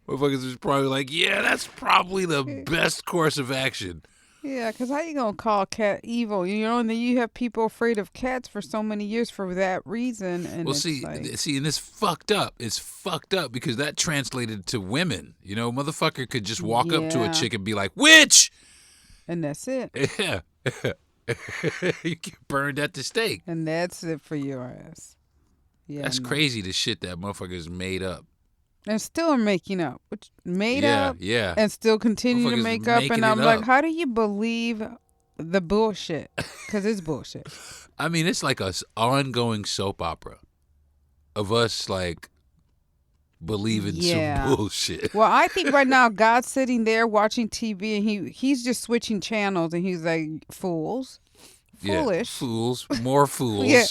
Speaker 3: Motherfuckers was probably like, yeah, that's probably the best course of action.
Speaker 1: Yeah, because how you going to call a cat evil? You know, and then you have people afraid of cats for so many years for that reason. And
Speaker 3: Well,
Speaker 1: it's
Speaker 3: see,
Speaker 1: like,
Speaker 3: and it's fucked up. It's fucked up because that translated to women. You know, motherfucker could just walk up to a
Speaker 1: Yeah.
Speaker 3: chick and be like, witch!
Speaker 1: and that's it.
Speaker 3: Yeah. You get burned at the stake.
Speaker 1: And that's it for your ass. Yeah,
Speaker 3: That's
Speaker 1: no.
Speaker 3: crazy, the shit that motherfuckers made up.
Speaker 1: And still are making up. Which made
Speaker 3: Yeah,
Speaker 1: up
Speaker 3: yeah.
Speaker 1: and still continue to
Speaker 3: Motherfuckers
Speaker 1: make up.
Speaker 3: making
Speaker 1: And
Speaker 3: it
Speaker 1: I'm like,
Speaker 3: up.
Speaker 1: how do you believe the bullshit? Because it's bullshit.
Speaker 3: I mean, it's like a ongoing soap opera of us, like, believing
Speaker 1: Yeah.
Speaker 3: some bullshit.
Speaker 1: Well, I think right now God's sitting there watching TV and he's just switching channels and he's like, fools.
Speaker 3: Yeah,
Speaker 1: Foolish.
Speaker 3: fools. More fools.
Speaker 1: Yeah.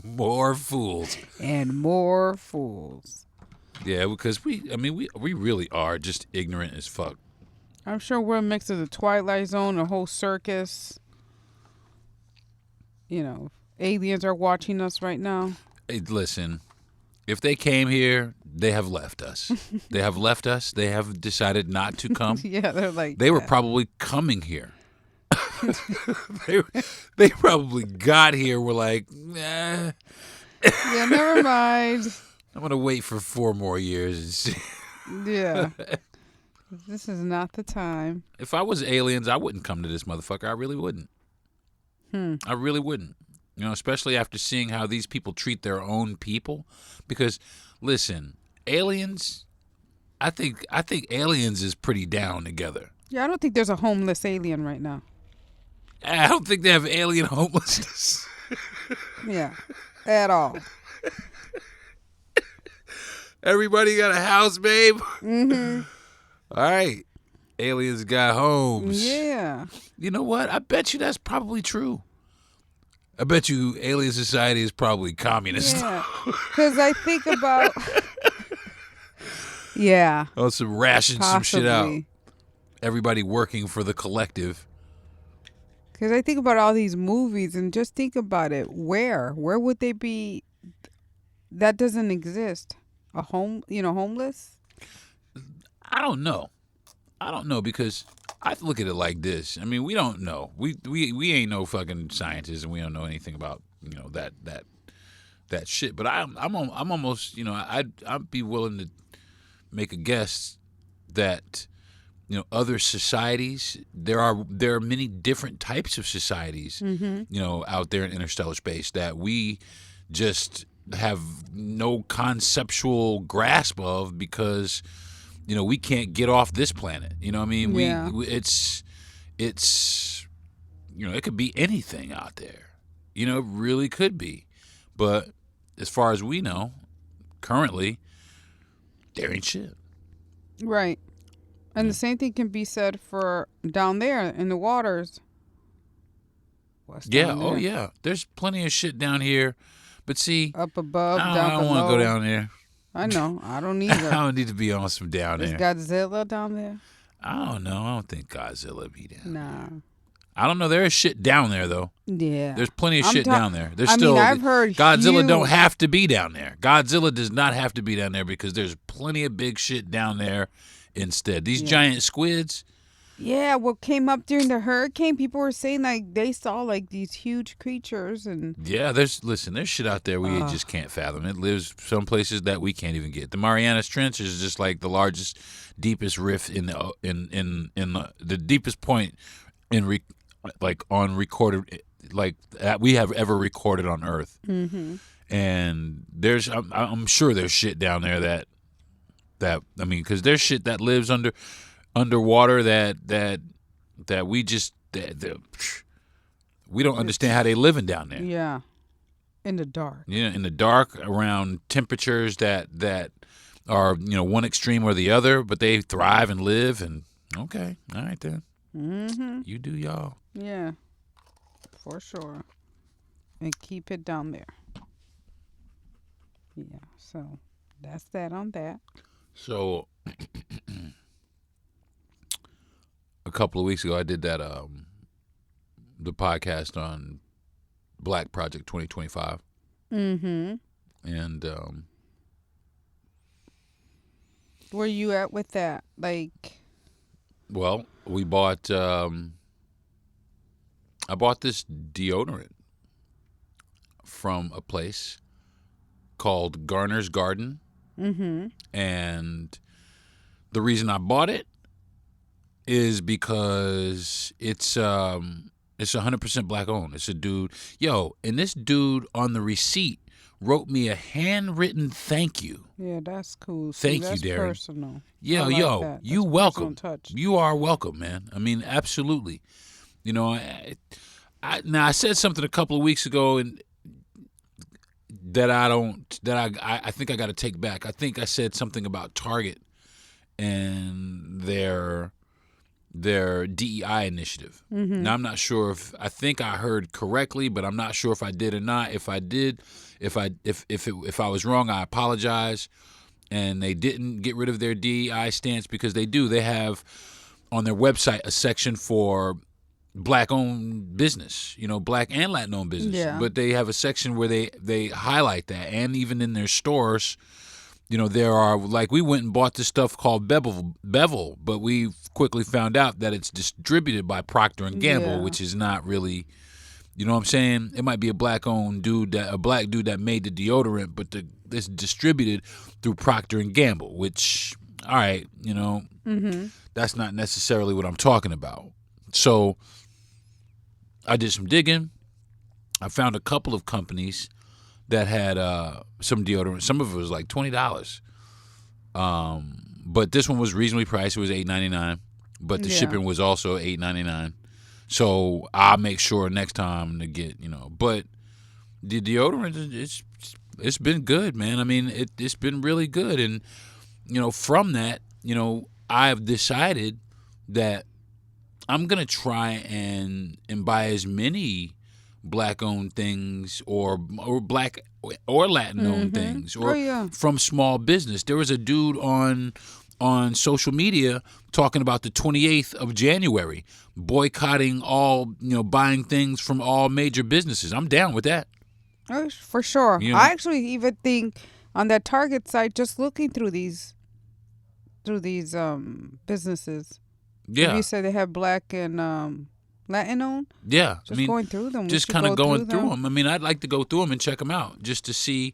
Speaker 3: More fools.
Speaker 1: And more fools.
Speaker 3: Yeah, because we really are just ignorant as fuck.
Speaker 1: I'm sure we're a mix of the Twilight Zone, the whole circus. You know, aliens are watching us right now.
Speaker 3: Hey, listen, if they came here, they have left us. They have left us. They have decided not to come.
Speaker 1: Yeah, they're like
Speaker 3: They were
Speaker 1: that.
Speaker 3: probably coming here. they probably got here. Were like, nah,
Speaker 1: Yeah, never mind.
Speaker 3: I'm gonna wait for 4 more years and see.
Speaker 1: Yeah. This is not the time.
Speaker 3: If I was aliens, I wouldn't come to this motherfucker. I really wouldn't. I really wouldn't. You know, especially after seeing how these people treat their own people. Because, listen, aliens. I think aliens is pretty down together.
Speaker 1: Yeah, I don't think there's a homeless alien right now.
Speaker 3: I don't think they have alien homelessness.
Speaker 1: Yeah, at all.
Speaker 3: Everybody got a house, babe. Mm-hmm. All right. Aliens got homes.
Speaker 1: Yeah.
Speaker 3: You know what? I bet you that's probably true. I bet you alien society is probably communist.
Speaker 1: Yeah. Because I think about. Yeah.
Speaker 3: Oh, some ration some shit out.
Speaker 1: Possibly.
Speaker 3: Everybody working for the collective.
Speaker 1: Because I think about all these movies and just think about it. Where would they be? That doesn't exist. Homeless?
Speaker 3: I don't know. Because I look at it like this. I mean, we don't know. We ain't no fucking scientists, and we don't know anything about that shit. But I'm almost I'd be willing to make a guess that other societies, there are many different types of societies out there in interstellar space that we just have no conceptual grasp of because we can't get off this planet. You know what I mean?
Speaker 1: Yeah.
Speaker 3: It's it could be anything out there. It really could be. But as far as we know, currently, there ain't shit.
Speaker 1: Right. And the same thing can be said for down there in the waters. What's
Speaker 3: Yeah,
Speaker 1: down
Speaker 3: oh
Speaker 1: there?
Speaker 3: yeah. There's plenty of shit down here. But see,
Speaker 1: Up above,
Speaker 3: I
Speaker 1: down
Speaker 3: don't
Speaker 1: below.
Speaker 3: want to go down there.
Speaker 1: I know. I don't
Speaker 3: I
Speaker 1: either.
Speaker 3: don't need to be on some down
Speaker 1: Is
Speaker 3: there.
Speaker 1: Godzilla down there?
Speaker 3: I don't know. I don't think Godzilla be down.
Speaker 1: Nah.
Speaker 3: I don't know. There is shit down there though.
Speaker 1: Yeah.
Speaker 3: There's plenty of
Speaker 1: I'm
Speaker 3: shit
Speaker 1: ta-
Speaker 3: down there. There's
Speaker 1: I mean,
Speaker 3: still
Speaker 1: I've heard
Speaker 3: Godzilla
Speaker 1: huge-
Speaker 3: don't have to be down there. Godzilla does not have to be down there because there's plenty of big shit down there instead. These giant squids.
Speaker 1: Yeah, what came up during the hurricane, people were saying like they saw like these huge creatures and
Speaker 3: Yeah, there's shit out there we just can't fathom. It lives some places that we can't even get. The Marianas Trench is just like the largest, deepest rift in the deepest point on recorded like that we have ever recorded on Earth. Mm-hmm. And I'm sure there's shit down there that I mean, because there's shit that lives underwater that we just we don't understand how they living down there.
Speaker 1: yeah, in the dark.
Speaker 3: Yeah, in the dark around temperatures that are one extreme or the other, but they thrive and live. And okay, all right then, you do y'all.
Speaker 1: Yeah, for sure. And keep it down there. Yeah, so that's that on that.
Speaker 3: So a couple of weeks ago, I did that the podcast on Black Project 2025.
Speaker 1: Mm-hmm.
Speaker 3: And
Speaker 1: where you at with that? Like,
Speaker 3: Well, we bought. I bought this deodorant from a place called Garner's Garden, and the reason I bought it is because it's 100% black owned. It's a dude, and this dude on the receipt wrote me a handwritten thank you.
Speaker 1: yeah, that's cool. See,
Speaker 3: Thank you, Deron.
Speaker 1: Personal.
Speaker 3: Yo,
Speaker 1: I like
Speaker 3: yo,
Speaker 1: that.
Speaker 3: you
Speaker 1: That's
Speaker 3: welcome.
Speaker 1: personal touch.
Speaker 3: You are welcome, man. I mean, absolutely. You know, I said something a couple of weeks ago, and I think I got to take back. I think I said something about Target and their DEI initiative. Now I'm not sure I think I heard correctly, but I'm not sure if I did or not. If I did, if I was wrong, I apologize. And they didn't get rid of their DEI stance because they do. They have on their website a section for black-owned business, black and Latin-owned business.
Speaker 1: Yeah.
Speaker 3: But they have a section where they highlight that, and even in their stores, there are, like, we went and bought this stuff called Bevel, but we quickly found out that it's distributed by Procter & Gamble,
Speaker 1: Yeah.
Speaker 3: which is not really, you know what I'm saying? It might be a black dude that made the deodorant, but it's distributed through Procter & Gamble, which, all right, that's not necessarily what I'm talking about. So I did some digging. I found a couple of companies that had some deodorant. Some of it was like $20. But this one was reasonably priced. It was $8.99, but the shipping was also $8.99. So I'll make sure next time to get, But the deodorant, it's been good, man. I mean, it's been really good. And, from that, I've decided that I'm going to try and buy as many black-owned things or black or Latin-owned things or from small business. There was a dude on social media talking about the 28th of January, boycotting all, buying things from all major businesses. I'm down with that.
Speaker 1: Oh, for sure.
Speaker 3: You know?
Speaker 1: I actually even think on that Target site, just looking through these businesses.
Speaker 3: Yeah.
Speaker 1: You said they have black and Latin owned.
Speaker 3: Yeah.
Speaker 1: Just going through them.
Speaker 3: Just kind of going through them. I mean, I'd like to go through them and check them out just to see.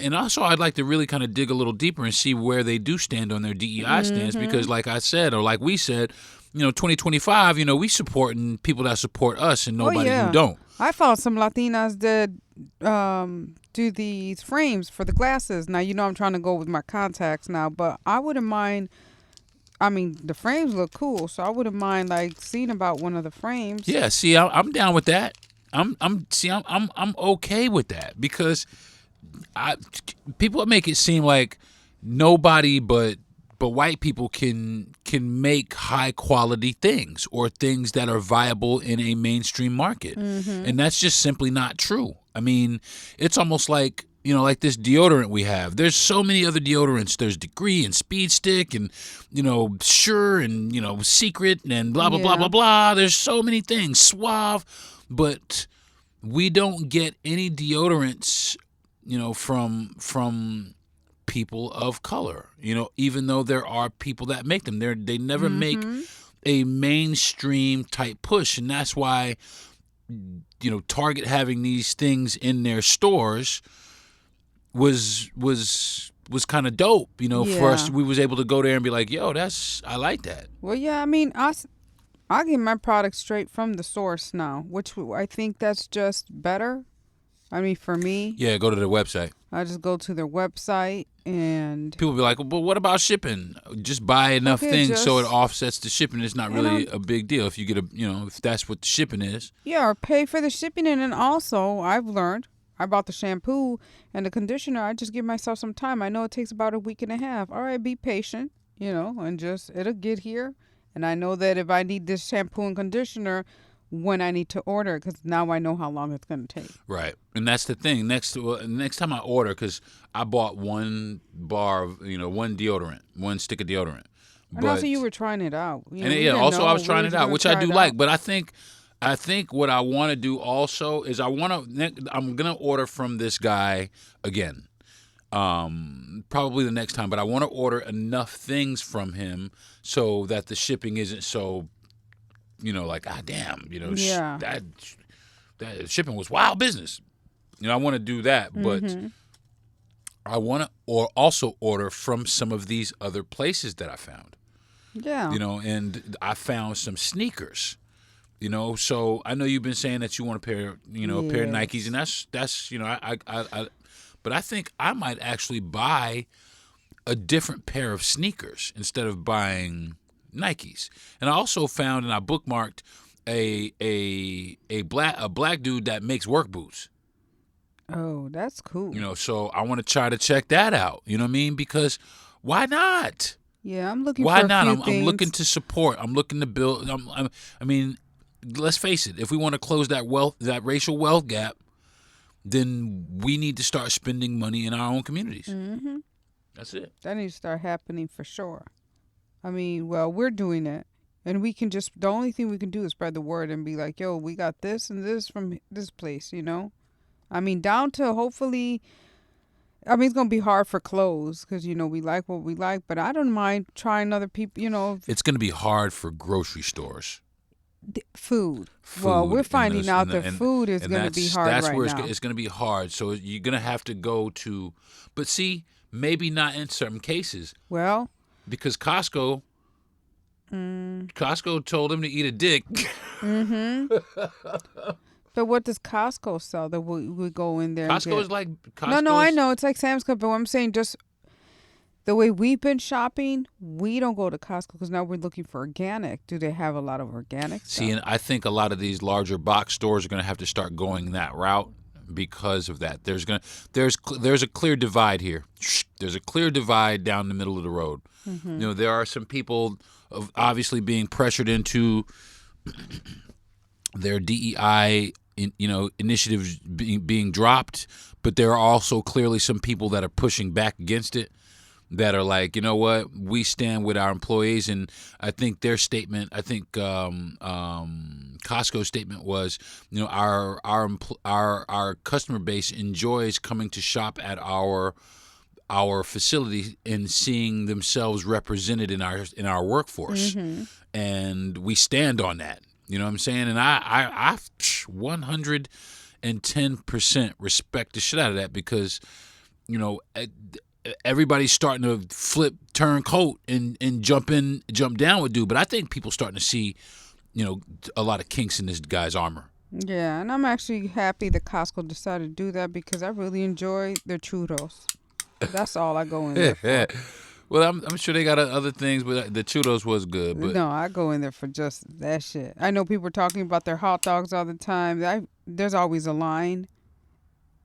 Speaker 3: And also, I'd like to really kind of dig a little deeper and see where they do stand on their DEI stance. Because like I said, or like we said, 2025, we supporting people that support us and nobody who don't.
Speaker 1: I found some Latinas that do these frames for the glasses. Now, I'm trying to go with my contacts now, but I wouldn't mind. I mean, the frames look cool, so I wouldn't mind like seeing about one of the frames.
Speaker 3: Yeah, see, I'm down with that. I'm okay with that because people make it seem like nobody but white people can make high quality things or things that are viable in a mainstream market, and that's just simply not true. I mean, it's almost like. Like this deodorant we have. There's so many other deodorants. There's Degree and Speed Stick and, Sure and, Secret and blah, blah, blah, blah, blah. There's so many things. Suave. But we don't get any deodorants, from people of color, even though there are people that make them. They never make a mainstream type push. And that's why, Target having these things in their stores was kind of dope, for us. We was able to go there and be like, yo, I like that.
Speaker 1: Well, yeah, I mean, I get my product straight from the source now, which I think that's just better. I mean, for me.
Speaker 3: Yeah, go to their website.
Speaker 1: I just go to their website and.
Speaker 3: People be like, well, what about shipping? Just buy enough things so it offsets the shipping. It's not really a big deal if you get if that's what the shipping is.
Speaker 1: Yeah, or pay for the shipping. And then also, I've learned. I bought the shampoo and the conditioner. I just give myself some time. I know it takes about a week and a half. All right, be patient, and just it'll get here. And I know that if I need this shampoo and conditioner, when I need to order it, because now I know how long it's going to take.
Speaker 3: Right, and that's the thing. Next time I order, because I bought one bar of, one deodorant, one stick of deodorant.
Speaker 1: And also you were trying it out.
Speaker 3: Also I was trying it out, which I do like. But I think what I want to do also is I'm gonna order from this guy again. Probably the next time, but I want to order enough things from him so that the shipping isn't so, like, damn,
Speaker 1: Yeah.
Speaker 3: that shipping was wild business. I want to do that, but I want to also order from some of these other places that I found.
Speaker 1: Yeah.
Speaker 3: And I found some sneakers. So I know you've been saying that you want a pair, a pair of Nikes, and that's I but I think I might actually buy a different pair of sneakers instead of buying Nikes. And I also found, and I bookmarked a black dude that makes work boots.
Speaker 1: Oh, that's cool.
Speaker 3: So I want to try to check that out. You know what I mean? Because why not?
Speaker 1: Yeah, I'm looking
Speaker 3: Why
Speaker 1: for
Speaker 3: not?
Speaker 1: a few
Speaker 3: I'm looking
Speaker 1: things.
Speaker 3: to support. I'm looking to build. I mean, let's face it. If we want to close that racial wealth gap, then we need to start spending money in our own communities.
Speaker 1: Mm-hmm.
Speaker 3: That's it.
Speaker 1: That needs to start happening for sure. I mean, well, we're doing it. And we can the only thing we can do is spread the word and be like, yo, we got this and this from this place, I mean, down to hopefully, it's going to be hard for clothes because, we like what we like. But I don't mind trying other people,
Speaker 3: It's going to be hard for grocery stores.
Speaker 1: Food. Well, we're finding out that food is going to be hard
Speaker 3: that's
Speaker 1: right
Speaker 3: where
Speaker 1: now.
Speaker 3: it's going to be hard. So you're going to have to go to, but see, maybe not in certain cases.
Speaker 1: Well,
Speaker 3: because Costco told him to eat a dick.
Speaker 1: Mm-hmm. But what does Costco sell that we go in there?
Speaker 3: Costco is like
Speaker 1: No, I know it's like Sam's Club, but what I'm saying, just the way we've been shopping, we don't go to Costco because now we're looking for organic. Do they have a lot of organic stuff?
Speaker 3: See, and I think a lot of these larger box stores are going to have to start going that route because of that. There's a clear divide here. There's a clear divide down the middle of the road.
Speaker 1: Mm-hmm.
Speaker 3: There are some people obviously being pressured into their DEI, initiatives being dropped, but there are also clearly some people that are pushing back against it, that are like, you know what, we stand with our employees. And I think their statement, Costco's statement was, our customer base enjoys coming to shop at our facility and seeing themselves represented in our workforce.
Speaker 1: Mm-hmm.
Speaker 3: And we stand on that. You know what I'm saying? And I 110% respect the shit out of that, because, everybody's starting to turn coat and jump down with dude. But I think people starting to see, a lot of kinks in this guy's armor.
Speaker 1: Yeah, and I'm actually happy that Costco decided to do that because I really enjoy their churros. That's all I go in there for.
Speaker 3: Well, I'm sure they got other things, but the churros was good. But
Speaker 1: no, I go in there for just that shit. I know people are talking about their hot dogs all the time. There's always a line.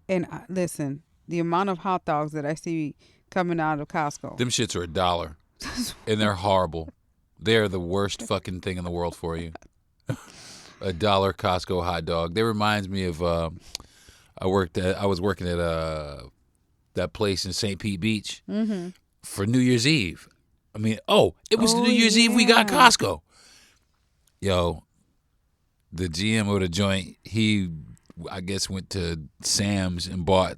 Speaker 1: And listen, the amount of hot dogs that I see coming out of Costco.
Speaker 3: Them shits are $1, and they're horrible. They're the worst fucking thing in the world for you. $1 Costco hot dog. That reminds me of I was working at that place in St. Pete Beach.
Speaker 1: Mm-hmm.
Speaker 3: For New Year's Eve. It was New Year's Eve we got Costco. Yo, the GM of the joint, he, I guess, went to Sam's and bought,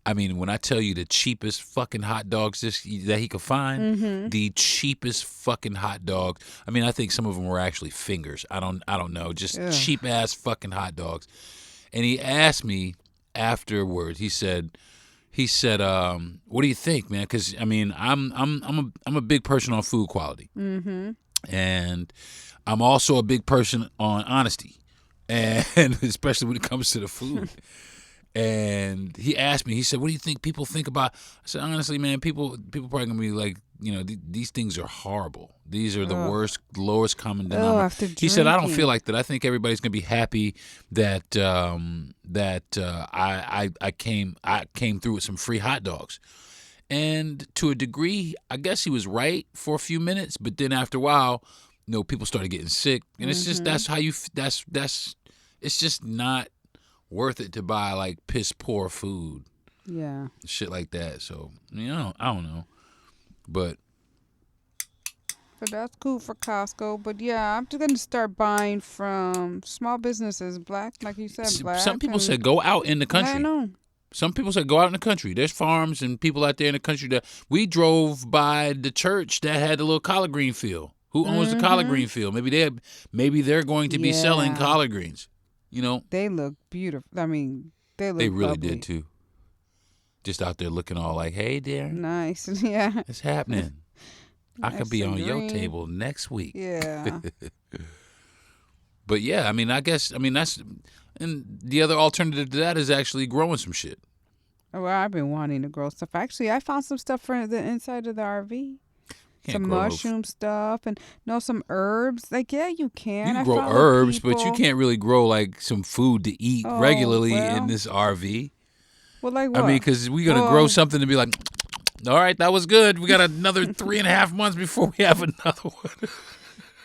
Speaker 3: when I tell you the cheapest fucking hot dogs that he could find,
Speaker 1: Mm-hmm.
Speaker 3: the cheapest fucking hot dogs. I think some of them were actually fingers. I don't know, just cheap ass fucking hot dogs. And he asked me afterwards, he said, what do you think, man? Because I'm a big person on food quality,
Speaker 1: Mm-hmm.
Speaker 3: and I'm also a big person on honesty, and especially when it comes to the food. And he asked me, he said, what do you think people think about? I said, honestly, man, people probably gonna be like, these things are horrible. These are the worst, lowest common denominator.
Speaker 1: After
Speaker 3: He said, I don't
Speaker 1: drinking.
Speaker 3: feel like that. I think everybody's gonna be happy that I came through with some free hot dogs. And to a degree, I guess he was right for a few minutes, but then after a while, people started getting sick, and it's just that's it's just not worth it to buy like piss poor food, shit like that. So I don't know, but
Speaker 1: that's cool for Costco. But yeah, I'm just gonna start buying from small businesses, black, like you said, black.
Speaker 3: some people said go out in the country.
Speaker 1: I know.
Speaker 3: Some people say go out in the country. There's farms and people out there in the country that we drove by the church that had the little collard green field. Who owns the collard green field? Maybe they're going to be selling collard greens. You know,
Speaker 1: they look beautiful. I mean, they
Speaker 3: really
Speaker 1: lovely.
Speaker 3: did too. Just out there looking all like, hey, Deron.
Speaker 1: Nice. Yeah.
Speaker 3: It's happening. I could be on your table next week.
Speaker 1: Yeah.
Speaker 3: But yeah, I mean, that's, and the other alternative to that is actually growing some shit.
Speaker 1: Well, I've been wanting to grow stuff. Actually, I found some stuff for the inside of the RV. Some mushroom stuff and some herbs. Like, yeah, you can.
Speaker 3: You can grow herbs, but you can't really grow like some food to eat regularly in this RV.
Speaker 1: Well, like what?
Speaker 3: I mean, because we're going to grow something to be like, all right, that was good. We got another 3.5 months before we have another one.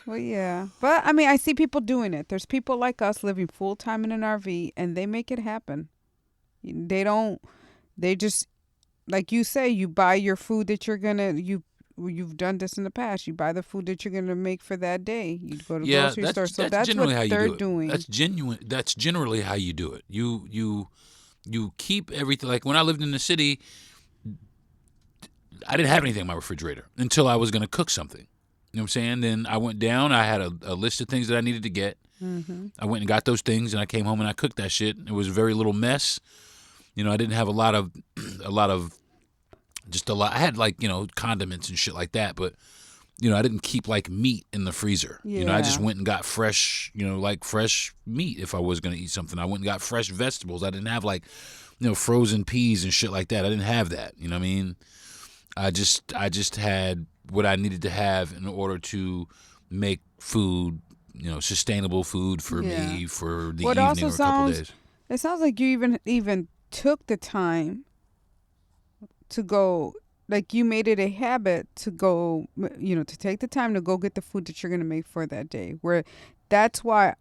Speaker 1: Well, yeah. But, I mean, I see people doing it. There's people like us living full-time in an RV, and they make it happen. They just, like you say, you buy your food that you're going to, you've done this in the past. You buy the food that you're going to make for that day. You go to the grocery store. So that's what they're doing.
Speaker 3: That's genuine. That's generally how you do it. You keep everything. Like when I lived in the city, I didn't have anything in my refrigerator until I was going to cook something. You know what I'm saying? Then I went down. I had a list of things that I needed to get. Mm-hmm. I went and got those things, and I came home and I cooked that shit. It was very little mess. You know, I didn't have a lot of. I had like, condiments and shit like that, but, I didn't keep like meat in the freezer.
Speaker 1: Yeah.
Speaker 3: I just went and got fresh, like fresh meat if I was going to eat something. I went and got fresh vegetables. I didn't have like, frozen peas and shit like that. I didn't have that. You know what I mean? I just had what I needed to have in order to make food, sustainable food for me for the evening or a couple days.
Speaker 1: It sounds like you even took the time to go, like you made it a habit to go, to take the time to go get the food that you're going to make for that day. Where that's why,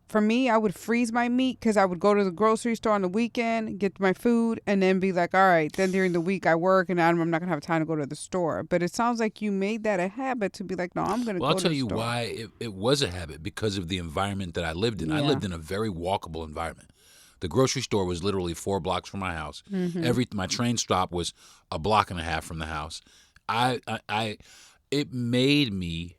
Speaker 1: for me, I would freeze my meat because I would go to the grocery store on the weekend, get my food, and then be like, all right, then during the week I work and I'm not going to have time to go to the store. But it sounds like you made that a habit to be like, no, I'm going to go to the store.
Speaker 3: Well, I'll tell you why it was a habit, because of the environment that I lived in. Yeah. I lived in a very walkable environment. The grocery store was literally 4 blocks from my house. Mm-hmm. My train stop was a block and a half from the house. It made me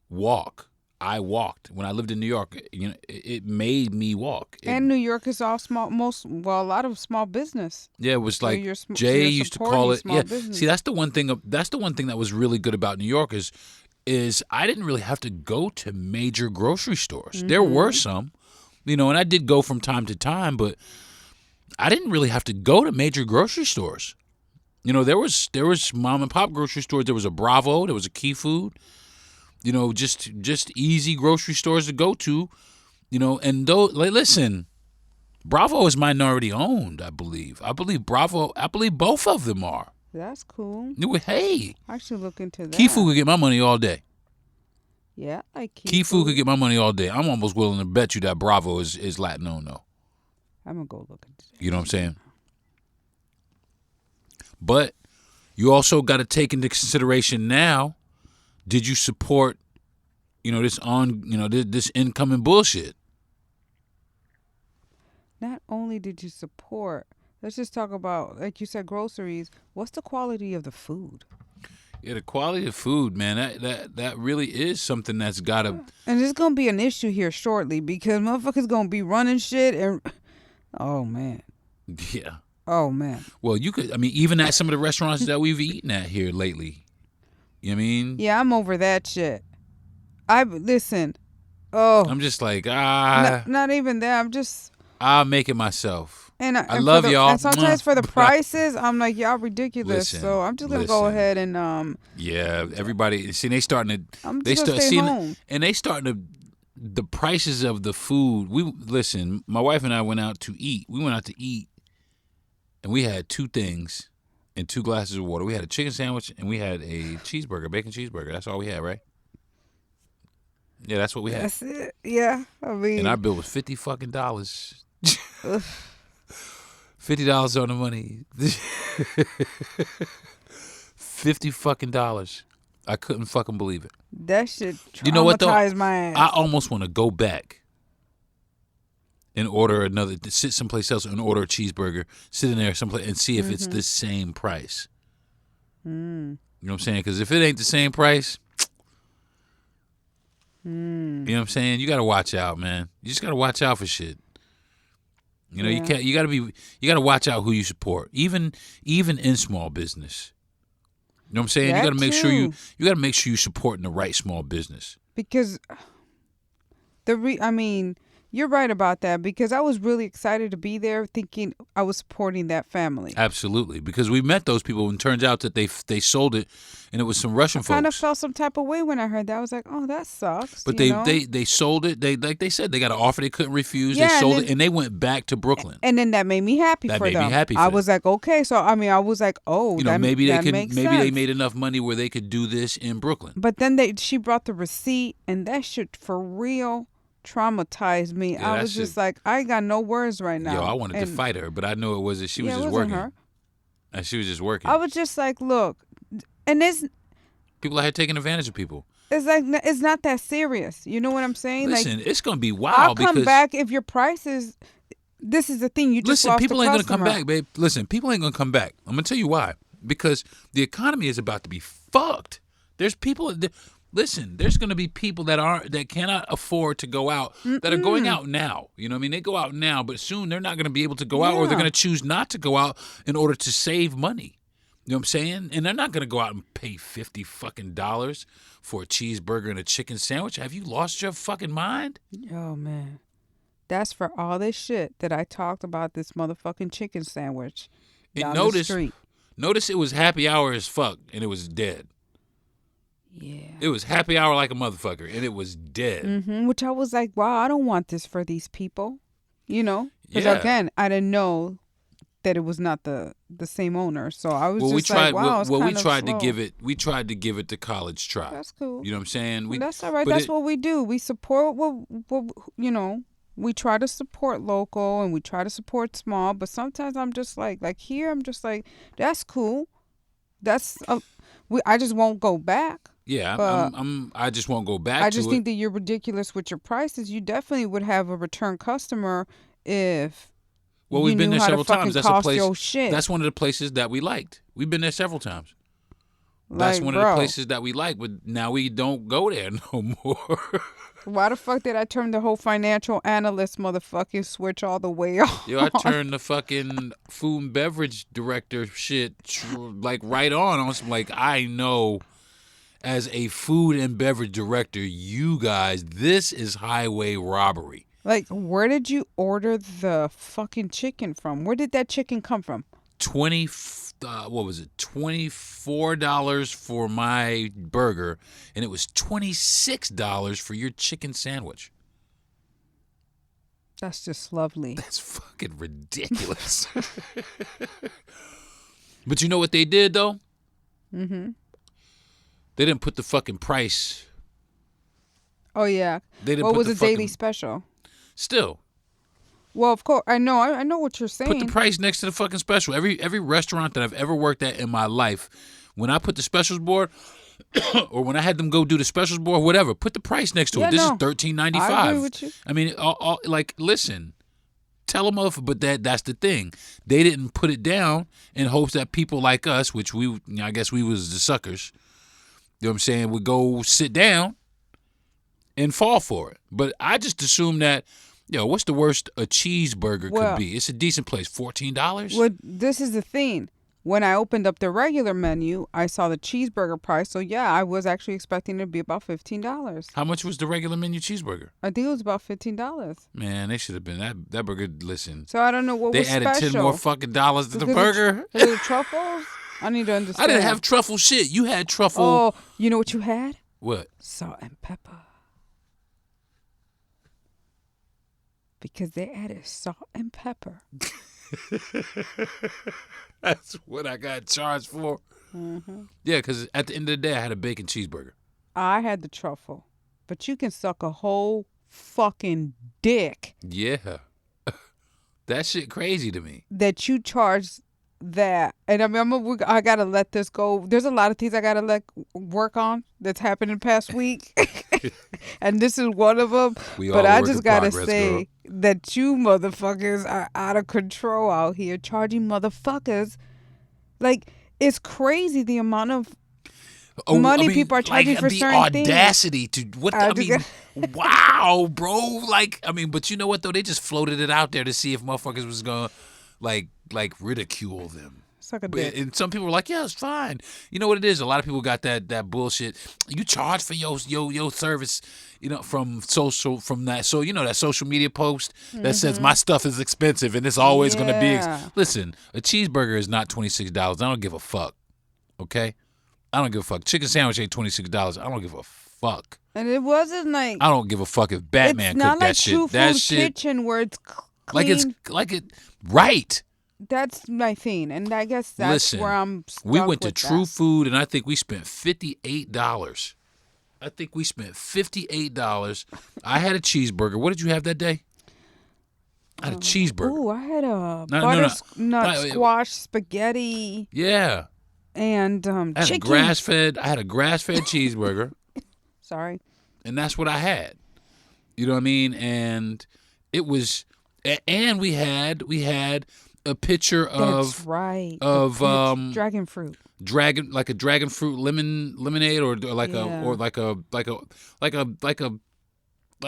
Speaker 3: walk. I walked when I lived in New York. It made me walk.
Speaker 1: And New York is all small. A lot of small business.
Speaker 3: Yeah, it was like Jay used to call it. Yeah, business. See, that's the one thing. That's the one thing that was really good about New York is I didn't really have to go to major grocery stores. Mm-hmm. There were some. And I did go from time to time, but I didn't really have to go to major grocery stores. There was mom and pop grocery stores. There was a Bravo. There was a Key Food. Just easy grocery stores to go to. And listen, Bravo is minority owned, I believe. I believe both of them are.
Speaker 1: That's cool.
Speaker 3: Hey,
Speaker 1: I should look into that.
Speaker 3: Key Food could get my money all day.
Speaker 1: Yeah, like
Speaker 3: Key Food could get my money all day. I'm almost willing to bet you that Bravo is Latin owned though.
Speaker 1: I'm gonna go look into that.
Speaker 3: You know what I'm saying? But you also got to take into consideration now. Did you support, this incoming bullshit?
Speaker 1: Not only did you support, let's just talk about, like you said, groceries. What's the quality of the food?
Speaker 3: Yeah, the quality of food, man, that really is something that's got to...
Speaker 1: And it's going to be an issue here shortly because motherfuckers going to be running shit and... Oh, man.
Speaker 3: Yeah.
Speaker 1: Oh, man.
Speaker 3: Well, even at some of the restaurants that we've eaten at here lately. You know what I mean?
Speaker 1: Yeah, I'm over that shit. Listen. Oh.
Speaker 3: I'm just like,
Speaker 1: Not even that. I'm just...
Speaker 3: I'll make it myself.
Speaker 1: And
Speaker 3: I love y'all.
Speaker 1: And sometimes for the prices, I'm like, y'all ridiculous. So I'm just gonna go ahead and
Speaker 3: Yeah, everybody. See, they starting to.
Speaker 1: I'm just gonna stay home.
Speaker 3: And they starting to. The prices of the food. My wife and I went out to eat. We went out to eat, and we had 2 things and 2 glasses of water. We had a chicken sandwich and we had a cheeseburger, bacon cheeseburger. That's all we had, right? Yeah, that's what we had.
Speaker 1: That's it. Yeah, I mean.
Speaker 3: And our bill was $50 fucking. $50 on the money. $50 fucking. I couldn't fucking believe it.
Speaker 1: That shit traumatized
Speaker 3: you know what though?
Speaker 1: my ass.
Speaker 3: I almost want to go back and order another, sit someplace else and order a cheeseburger, sit in there someplace and see if it's the same price. You know what I'm saying? Because if it ain't the same price, you know what I'm saying? You got to watch out, man. You just got to watch out for shit. You know, you got to watch out who you support, even in small business. You know what I'm saying?
Speaker 1: That
Speaker 3: you got to make sure
Speaker 1: too.
Speaker 3: you got to make sure you're supporting the right small business.
Speaker 1: Because I mean, you're right about that, because I was really excited to be there thinking I was supporting that family.
Speaker 3: Absolutely, because we met those people and it turns out that they sold it and it was some Russian folks.
Speaker 1: I kind of felt some type of way when I heard that. I was like, oh, that sucks.
Speaker 3: But
Speaker 1: you know?
Speaker 3: they sold it. They, like they said, they got an offer they couldn't refuse.
Speaker 1: Yeah,
Speaker 3: they sold
Speaker 1: and
Speaker 3: it and they went back to Brooklyn.
Speaker 1: And then that made me happy
Speaker 3: That
Speaker 1: for
Speaker 3: made
Speaker 1: them.
Speaker 3: me happy for
Speaker 1: I
Speaker 3: them.
Speaker 1: was like, okay. So, I mean, I was like, oh,
Speaker 3: You know,
Speaker 1: that,
Speaker 3: maybe
Speaker 1: that
Speaker 3: they could,
Speaker 1: makes
Speaker 3: maybe
Speaker 1: sense.
Speaker 3: they made enough money where they could do this in Brooklyn.
Speaker 1: But then she brought the receipt, and that shit for real traumatized me.
Speaker 3: Yeah,
Speaker 1: I
Speaker 3: that
Speaker 1: was
Speaker 3: shit-
Speaker 1: just like, I ain't got no words right now.
Speaker 3: Yo, I wanted to
Speaker 1: And
Speaker 3: fight her, but I knew it wasn't. She was
Speaker 1: yeah, it
Speaker 3: just
Speaker 1: wasn't
Speaker 3: working.
Speaker 1: her.
Speaker 3: And she was just working.
Speaker 1: I was just like, look, and
Speaker 3: People out here taking advantage of people.
Speaker 1: it's like, it's not that serious. You know what I'm saying?
Speaker 3: Listen,
Speaker 1: like,
Speaker 3: it's gonna be
Speaker 1: I'll
Speaker 3: wild
Speaker 1: come
Speaker 3: because
Speaker 1: back if your price is. This is the thing. You just
Speaker 3: listen,
Speaker 1: lost
Speaker 3: people
Speaker 1: a
Speaker 3: ain't gonna come
Speaker 1: customer.
Speaker 3: back, babe. Listen, people ain't gonna come back. I'm gonna tell you why. Because the economy is about to be fucked. There's people. Listen, there's gonna be people that cannot afford to go out that are going out now. You know what I mean? They go out now, but soon they're not gonna be able to go out, or they're
Speaker 1: Yeah.
Speaker 3: gonna choose not to go out in order to save money. You know what I'm saying? And they're not gonna go out and pay $50 fucking for a cheeseburger and a chicken sandwich. Have you lost your fucking mind?
Speaker 1: Oh man, that's for all this shit that I talked about. This motherfucking chicken sandwich
Speaker 3: And
Speaker 1: down the street.
Speaker 3: notice it was happy hour as fuck, and it was dead.
Speaker 1: Yeah.
Speaker 3: It was happy hour like a motherfucker, and it was dead.
Speaker 1: Which I was like, wow, I don't want this for these people. You know, because
Speaker 3: Yeah.
Speaker 1: again, I didn't know that it was not the same owner, so I was
Speaker 3: Well,
Speaker 1: just like, wow, it's
Speaker 3: we
Speaker 1: kind of
Speaker 3: tried
Speaker 1: slow.
Speaker 3: to give it. We tried to give it the college try.
Speaker 1: That's cool.
Speaker 3: You know what I'm saying?
Speaker 1: Well, that's all right.
Speaker 3: but
Speaker 1: That's
Speaker 3: it-
Speaker 1: what we do. We support what you know. We try to support local and we try to support small, but sometimes I'm just like here, I'm just like, that's cool. That's I just won't go back.
Speaker 3: Yeah,
Speaker 1: but
Speaker 3: I just won't go back.
Speaker 1: I just
Speaker 3: to
Speaker 1: think
Speaker 3: it.
Speaker 1: that you're ridiculous with your prices. You definitely would have a return customer if
Speaker 3: Well,
Speaker 1: you
Speaker 3: we've been
Speaker 1: knew
Speaker 3: there
Speaker 1: how to
Speaker 3: several times.
Speaker 1: fucking
Speaker 3: That's a
Speaker 1: cost
Speaker 3: place.
Speaker 1: your shit.
Speaker 3: That's one of the places that we liked. We've been there several times. That's
Speaker 1: Like,
Speaker 3: one of the
Speaker 1: bro,
Speaker 3: places that we like, but now we don't go there no more.
Speaker 1: Why the fuck did I turn the whole financial analyst motherfucking switch all the way off?
Speaker 3: Yo, I turned the fucking food and beverage director shit like right on some like I know as a food and beverage director, you guys, this is highway robbery.
Speaker 1: Like, where did you order the fucking chicken from? Where did that chicken come from?
Speaker 3: What was it? $24 for my burger, and it was $26 for your chicken sandwich.
Speaker 1: That's just lovely.
Speaker 3: That's fucking ridiculous. But you know what they did though?
Speaker 1: Mm-hmm.
Speaker 3: They didn't put the fucking price.
Speaker 1: Oh yeah.
Speaker 3: They didn't
Speaker 1: What
Speaker 3: put
Speaker 1: was
Speaker 3: the
Speaker 1: a daily
Speaker 3: fucking-
Speaker 1: special?
Speaker 3: Still,
Speaker 1: Well, of course, I know. I know what you're saying.
Speaker 3: put the price next to the fucking special. Every restaurant that I've ever worked at in my life, when I put the specials board, or when I had them go do the specials board, whatever, put the price next to
Speaker 1: Yeah,
Speaker 3: it. This
Speaker 1: no.
Speaker 3: is $13.95.
Speaker 1: I agree with you.
Speaker 3: I mean, like, listen, tell them off, but that's the thing. They didn't put it down in hopes that people like us, which I guess we was the suckers, you know what I'm saying, would go sit down and fall for it. But I just assumed that, what's the worst a cheeseburger
Speaker 1: Well-
Speaker 3: could be? It's a decent place. $14?
Speaker 1: Well, this is the thing. When I opened up the regular menu, I saw the cheeseburger price. So yeah, I was actually expecting it to be about $15.
Speaker 3: How much was the regular menu cheeseburger?
Speaker 1: I think it was about $15.
Speaker 3: Man, they should have been that burger. Listen,
Speaker 1: So I don't know what
Speaker 3: they
Speaker 1: was
Speaker 3: added
Speaker 1: special.
Speaker 3: 10 more fucking dollars to the
Speaker 1: Because of
Speaker 3: burger.
Speaker 1: Is it truffles? I need to understand.
Speaker 3: I didn't have truffle shit. You had truffle.
Speaker 1: Oh, you know what you had?
Speaker 3: What?
Speaker 1: Salt and pepper. Because they added salt and pepper.
Speaker 3: That's what I got charged for.
Speaker 1: Mm-hmm.
Speaker 3: Yeah, because at the end of the day, I had a bacon cheeseburger.
Speaker 1: I had the truffle. But you can suck a whole fucking dick
Speaker 3: Yeah. That shit crazy to me.
Speaker 1: that you charge that. And I mean, I got to let this go. There's a lot of things I got to work on that's happened in the past week. and this is one of them.
Speaker 3: We
Speaker 1: But
Speaker 3: all
Speaker 1: I
Speaker 3: work
Speaker 1: just
Speaker 3: in
Speaker 1: gotta
Speaker 3: progress,
Speaker 1: say that you motherfuckers are out of control out here, charging motherfuckers. Like, it's crazy the amount of money people are charging for
Speaker 3: the
Speaker 1: certain things.
Speaker 3: audacity to what
Speaker 1: I
Speaker 3: I mean, wow, bro. Like, I mean, but you know what though? They just floated it out there to see if motherfuckers was gonna like ridicule them.
Speaker 1: Suck a dick.
Speaker 3: And some people were like, "Yeah, it's fine." You know what it is? A lot of people got that bullshit. You charge for your service, from that. So that social media post that says my stuff is expensive and it's always gonna be. Listen, a cheeseburger is not $26. I don't give a fuck. Okay. I don't give a fuck. Chicken sandwich ain't $26. I don't give a fuck.
Speaker 1: And it wasn't like
Speaker 3: I don't give a fuck if Batman cooked that shit.
Speaker 1: It's not like True Food Kitchen where it's clean.
Speaker 3: Like it right.
Speaker 1: That's my thing, and I guess that's where I'm stuck
Speaker 3: we went to
Speaker 1: with
Speaker 3: True
Speaker 1: that.
Speaker 3: Food, and I think we spent $58. I think we spent $58. I had a cheeseburger. What did you have that day? I had a cheeseburger.
Speaker 1: Ooh, I had a butternut squash spaghetti.
Speaker 3: Yeah.
Speaker 1: And
Speaker 3: I had
Speaker 1: chicken.
Speaker 3: I had a grass-fed cheeseburger.
Speaker 1: Sorry.
Speaker 3: And that's what I had. You know what I mean? And it was, and we had a picture of
Speaker 1: That's right. Dragon fruit.
Speaker 3: Like a dragon fruit lemonade or like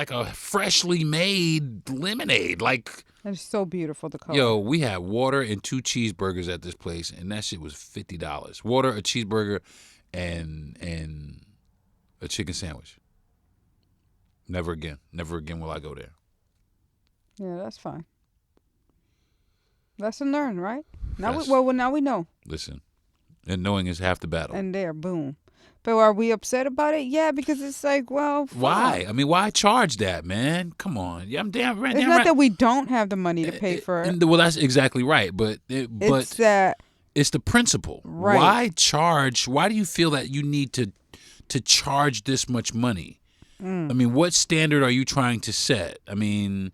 Speaker 3: a freshly made lemonade. Like,
Speaker 1: it's so beautiful, the color.
Speaker 3: Yo, we had water and 2 cheeseburgers at this place, and that shit was $50. Water, a cheeseburger, and a chicken sandwich. Never again. Never again will I go there.
Speaker 1: Yeah, that's fine. Lesson learned, right? Now
Speaker 3: Yes.
Speaker 1: now we know.
Speaker 3: Listen, and knowing is half the battle.
Speaker 1: And there, boom. But are we upset about it? Yeah, because it's like, well, fuck.
Speaker 3: Why? I mean, why charge that, man? Come on. Yeah, I'm damn right.
Speaker 1: It's not that we don't have the money to pay for it.
Speaker 3: Well, that's exactly right. But
Speaker 1: It's that.
Speaker 3: It's the principle.
Speaker 1: Right.
Speaker 3: Why charge? Why do you feel that you need to charge this much money? I mean, what standard are you trying to set? I mean,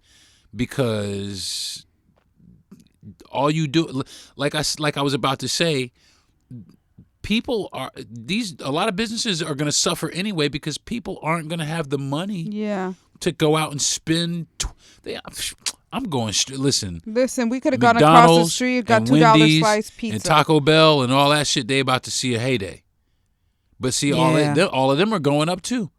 Speaker 3: because all you do, like I was about to say, a lot of businesses are going to suffer anyway because people aren't going to have the money to go out and spend. I'm going listen,
Speaker 1: we could have gone across the street, got $2 slice pizza,
Speaker 3: and Taco Bell and all that shit. They about to see a heyday, but see, all of them are going up too.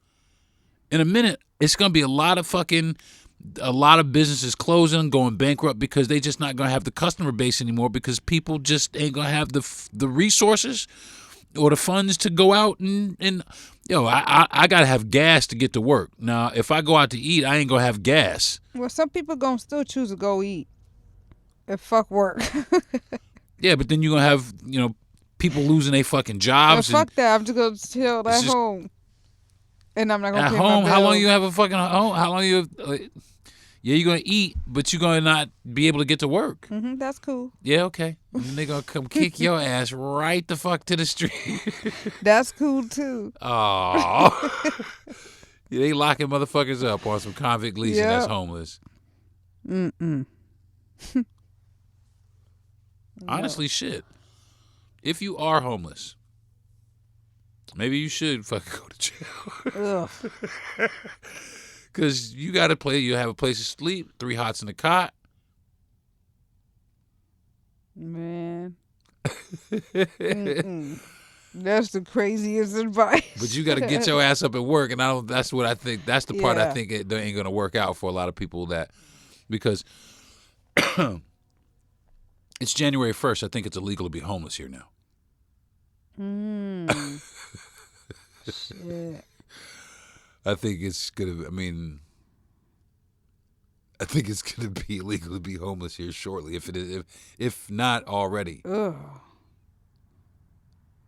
Speaker 3: In a minute, it's going to be a lot of businesses closing, going bankrupt because they just not going to have the customer base anymore because people just ain't going to have the resources or the funds to go out and I got to have gas to get to work. Now, if I go out to eat, I ain't going to have gas.
Speaker 1: Well, some people going to still choose to go eat and fuck work.
Speaker 3: Yeah, but then you're going to have, people losing their fucking jobs.
Speaker 1: Fuck that. I'm just going to chill at home. And I'm not going to pay my
Speaker 3: home.
Speaker 1: bills.
Speaker 3: How long you have a fucking home? How long you yeah, you're going to eat, but you're going to not be able to get to work.
Speaker 1: Mm-hmm, that's cool.
Speaker 3: Yeah, okay. And they're going to come kick your ass right the fuck to the street.
Speaker 1: That's cool, too.
Speaker 3: Oh. Yeah, they locking motherfuckers up on some convict leasing that's homeless.
Speaker 1: Mm-mm.
Speaker 3: Honestly, shit. If you are homeless, maybe you should fucking go to jail.
Speaker 1: Ugh.
Speaker 3: Because you got to play. You have a place to sleep, 3 hots in the cot.
Speaker 1: Man. That's the craziest advice.
Speaker 3: But you got to get your ass up at work, and that's what I think. That's the part I think it ain't going to work out for a lot of people. Because it's January 1st. I think it's illegal to be homeless here now.
Speaker 1: Shit.
Speaker 3: I think it's gonna. I think it's gonna be illegal to be homeless here shortly, if not already.
Speaker 1: Ugh.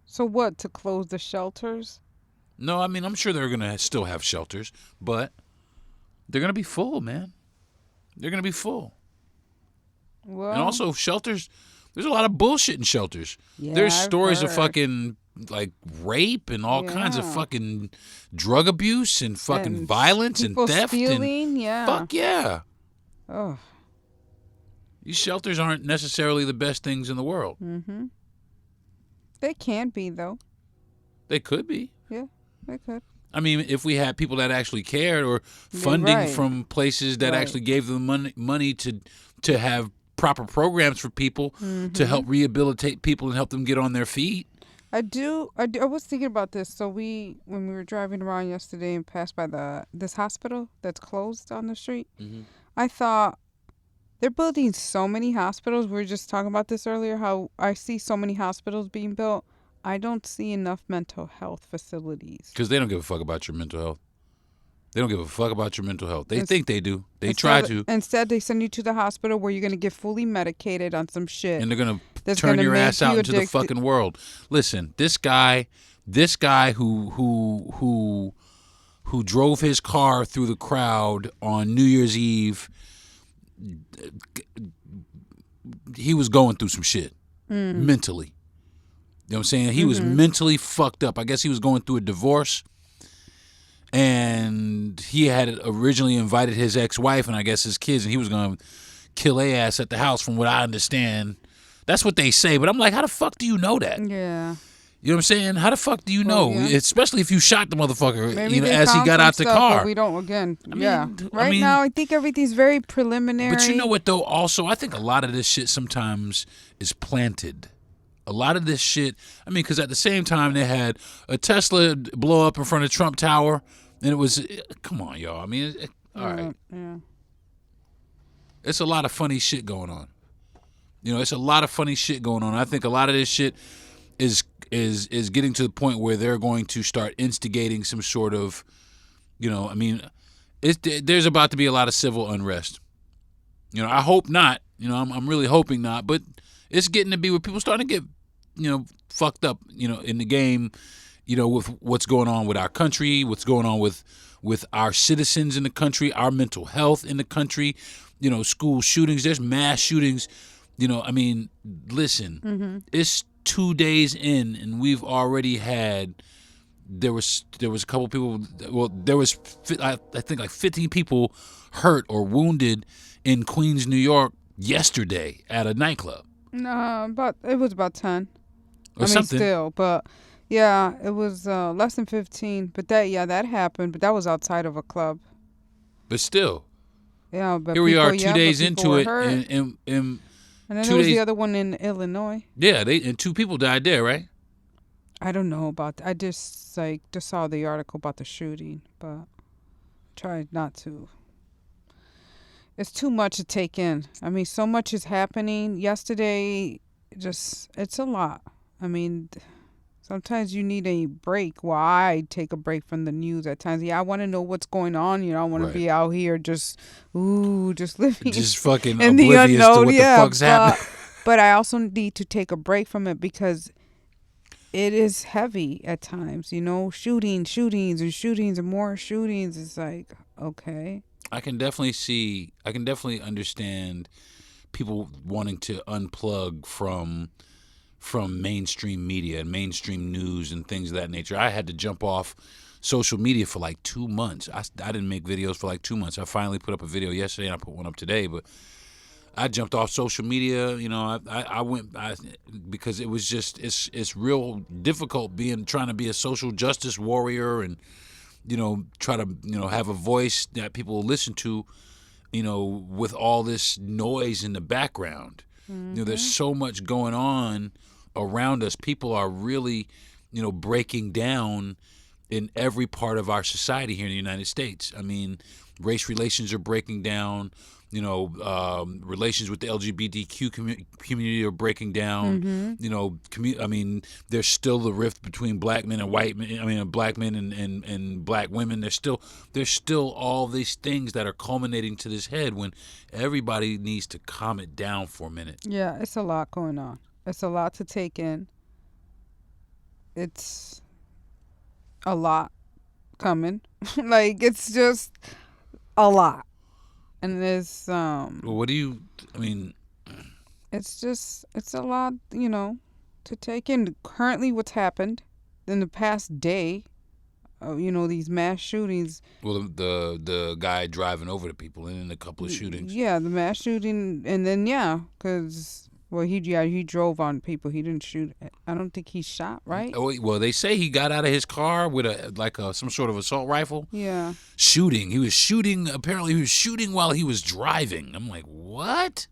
Speaker 1: So what? To close the shelters?
Speaker 3: No, I'm sure they're gonna still have shelters, but they're gonna be full, man. They're gonna be full.
Speaker 1: Well,
Speaker 3: and also shelters. There's a lot of bullshit in shelters.
Speaker 1: Yeah,
Speaker 3: There's
Speaker 1: I've
Speaker 3: stories of
Speaker 1: heard.
Speaker 3: fucking like rape and all kinds of fucking drug abuse and fucking violence and theft
Speaker 1: stealing,
Speaker 3: and fuck yeah.
Speaker 1: Oh.
Speaker 3: These shelters aren't necessarily the best things in the world.
Speaker 1: Mm-hmm. They can be though.
Speaker 3: They could be.
Speaker 1: Yeah, they could.
Speaker 3: I mean, if we had people that actually cared, or funding
Speaker 1: right.
Speaker 3: from places that
Speaker 1: Right.
Speaker 3: actually gave them money to have proper programs for people to help rehabilitate people and help them get on their feet.
Speaker 1: I was thinking about this. So when we were driving around yesterday and passed by this hospital that's closed on the street, I thought they're building so many hospitals. We were just talking about this earlier, how I see so many hospitals being built. I don't see enough mental health facilities.
Speaker 3: Because they don't give a fuck about your mental health. They don't give a fuck about your mental health. They think they do. They try to.
Speaker 1: Instead, they send you to the hospital where you're going to get fully medicated on some shit.
Speaker 3: And they're going to turn your ass out into the fucking world. Listen, this guy who drove his car through the crowd on New Year's Eve, he was going through some shit mentally. You know what I'm saying? He was mentally fucked up. I guess he was going through a divorce. And he had originally invited his ex-wife and I guess his kids, and he was going to kill their ass at the house, from what I understand. That's what they say. But I'm like, how the fuck do you know that?
Speaker 1: Yeah.
Speaker 3: You know what I'm saying? How the fuck do you know?
Speaker 1: Yeah.
Speaker 3: Especially if you shot the motherfucker,
Speaker 1: Maybe
Speaker 3: as he got out the car.
Speaker 1: But we don't, again.
Speaker 3: I mean,
Speaker 1: Right now, I think everything's very preliminary.
Speaker 3: But you know what, though? Also, I think a lot of this shit sometimes is planted. A lot of this shit, I mean, because at the same time, they had a Tesla blow up in front of Trump Tower, and it was, come on, y'all. I mean, all right.
Speaker 1: Yeah.
Speaker 3: It's a lot of funny shit going on. It's a lot of funny shit going on. I think a lot of this shit is getting to the point where they're going to start instigating some sort of, I mean, there's about to be a lot of civil unrest. I hope not. I'm really hoping not, but it's getting to be where people starting to get, fucked up, in the game, with what's going on with our country, what's going on with our citizens in the country, our mental health in the country, school shootings. There's mass shootings. I mean, listen, it's 2 days in, and we've already had. There was a couple people. Well, there was I think like 15 people hurt or wounded in Queens, New York, yesterday at a nightclub.
Speaker 1: No, it was about 10.
Speaker 3: Or something.
Speaker 1: Still, but yeah, it was less than 15. But that happened. But that was outside of a club.
Speaker 3: But still,
Speaker 1: yeah. But
Speaker 3: here we are, 2
Speaker 1: but
Speaker 3: days into it,
Speaker 1: hurt.
Speaker 3: and
Speaker 1: then there was the other one in Illinois.
Speaker 3: Yeah, and 2 people died there, right?
Speaker 1: I don't know about. I just saw the article about the shooting, but tried not to. It's too much to take in. I mean, so much is happening. Yesterday, it's a lot. I mean, sometimes you need a break. Well, I take a break from the news at times. Yeah, I want to know what's going on. I want to be out here just living.
Speaker 3: Just fucking
Speaker 1: in the
Speaker 3: oblivious
Speaker 1: unknown.
Speaker 3: to what the fuck's happening.
Speaker 1: But I also need to take a break from it because it is heavy at times. Shootings and more shootings. It's like, okay.
Speaker 3: I can definitely understand people wanting to unplug from mainstream media and mainstream news and things of that nature. I had to jump off social media for like 2 months. I didn't make videos for like 2 months. I finally put up a video yesterday and I put one up today, but I jumped off social media. I went because it was just it's real difficult trying to be a social justice warrior and try to have a voice that people will listen to, with all this noise in the background. There's so much going on around us. People are really, breaking down in every part of our society here in the United States. I mean, race relations are breaking down. Relations with the LGBTQ community are breaking down. I mean, there's still the rift between black men and white men. I mean, black men and black women. There's still all these things that are culminating to this head when everybody needs to calm it down for a minute.
Speaker 1: Yeah, it's a lot going on. It's a lot to take in. It's a lot coming. It's just a lot. And there's
Speaker 3: what do you? I mean,
Speaker 1: it's a lot, to take in. Currently, what's happened in the past day, these mass shootings.
Speaker 3: Well, the guy driving over the people and then a couple of shootings.
Speaker 1: Yeah, the mass shooting, and then because Well, he drove on people. He didn't shoot. I don't think he shot, right?
Speaker 3: Oh, well, they say he got out of his car with some sort of assault rifle.
Speaker 1: Yeah.
Speaker 3: Shooting. He was shooting. Apparently, he was shooting while he was driving. I'm like, what?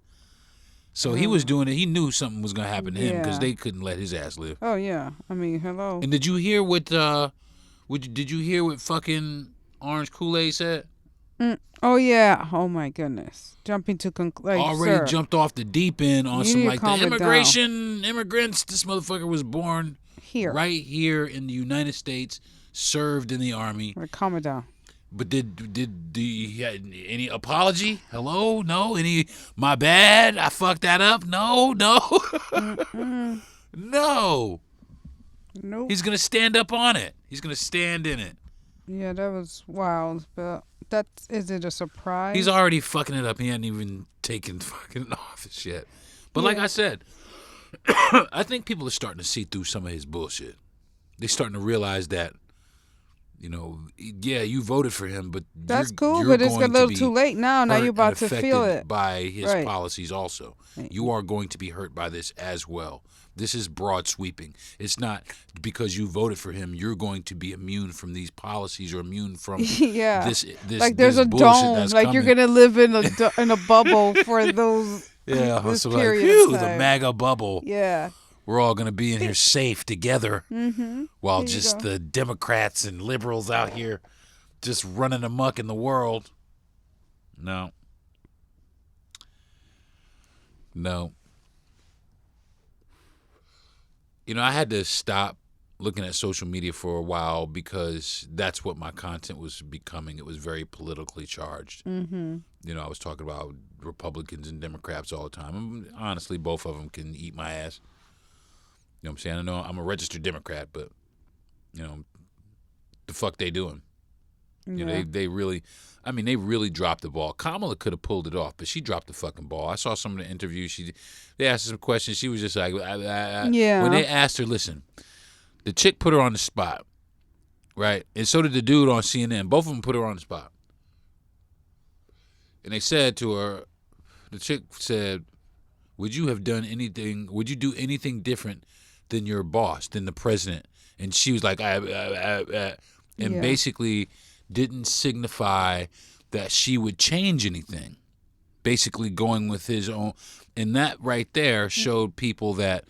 Speaker 3: So he was doing it. He knew something was gonna happen to him because they couldn't let his ass live.
Speaker 1: Oh yeah. I mean, hello.
Speaker 3: And did you hear what? Did you hear what fucking Orange Kool-Aid said?
Speaker 1: Oh yeah. Oh my goodness. Jumping to
Speaker 3: already jumped off the deep end on some like the immigrants. This motherfucker was born
Speaker 1: here,
Speaker 3: right here in the United States, served in the army.
Speaker 1: Calm it down.
Speaker 3: But did he had any apology? Hello? No? Any my bad? I fucked that up? No. No.
Speaker 1: Nope.
Speaker 3: He's gonna stand up on it. He's gonna stand in it.
Speaker 1: Yeah, that was wild, but is it a surprise?
Speaker 3: He's already fucking it up. He hadn't even taken fucking office yet. But like I said, I think people are starting to see through some of his bullshit. They're starting to realize that, you voted for him, but
Speaker 1: that's cool, but it's a little too late now. Now you're about to feel it
Speaker 3: by his policies also. Right. You are going to be hurt by this as well. This is broad sweeping. It's not because you voted for him, you're going to be immune from these policies or immune from this
Speaker 1: like there's a dome, like coming. You're gonna live in a bubble for those.
Speaker 3: Yeah,
Speaker 1: this
Speaker 3: so
Speaker 1: period
Speaker 3: like, the MAGA bubble.
Speaker 1: Yeah.
Speaker 3: We're all going to be in here safe together while just the Democrats and liberals out here just running amok in the world. No. I had to stop looking at social media for a while because that's what my content was becoming. It was very politically charged. Mm-hmm. I was talking about Republicans and Democrats all the time. And honestly, both of them can eat my ass. You know what I'm saying? I know I'm a registered Democrat, but, the fuck they doing? Yeah. They really dropped the ball. Kamala could have pulled it off, but she dropped the fucking ball. I saw some of the interviews. They asked her some questions. She was just like,
Speaker 1: yeah.
Speaker 3: When they asked her, listen, the chick put her on the spot, right? And so did the dude on CNN. Both of them put her on the spot. And they said to her, the chick said, would you do anything different than your boss, than the president? And she was like, basically didn't signify that she would change anything. Basically going with his own. And that right there showed people that,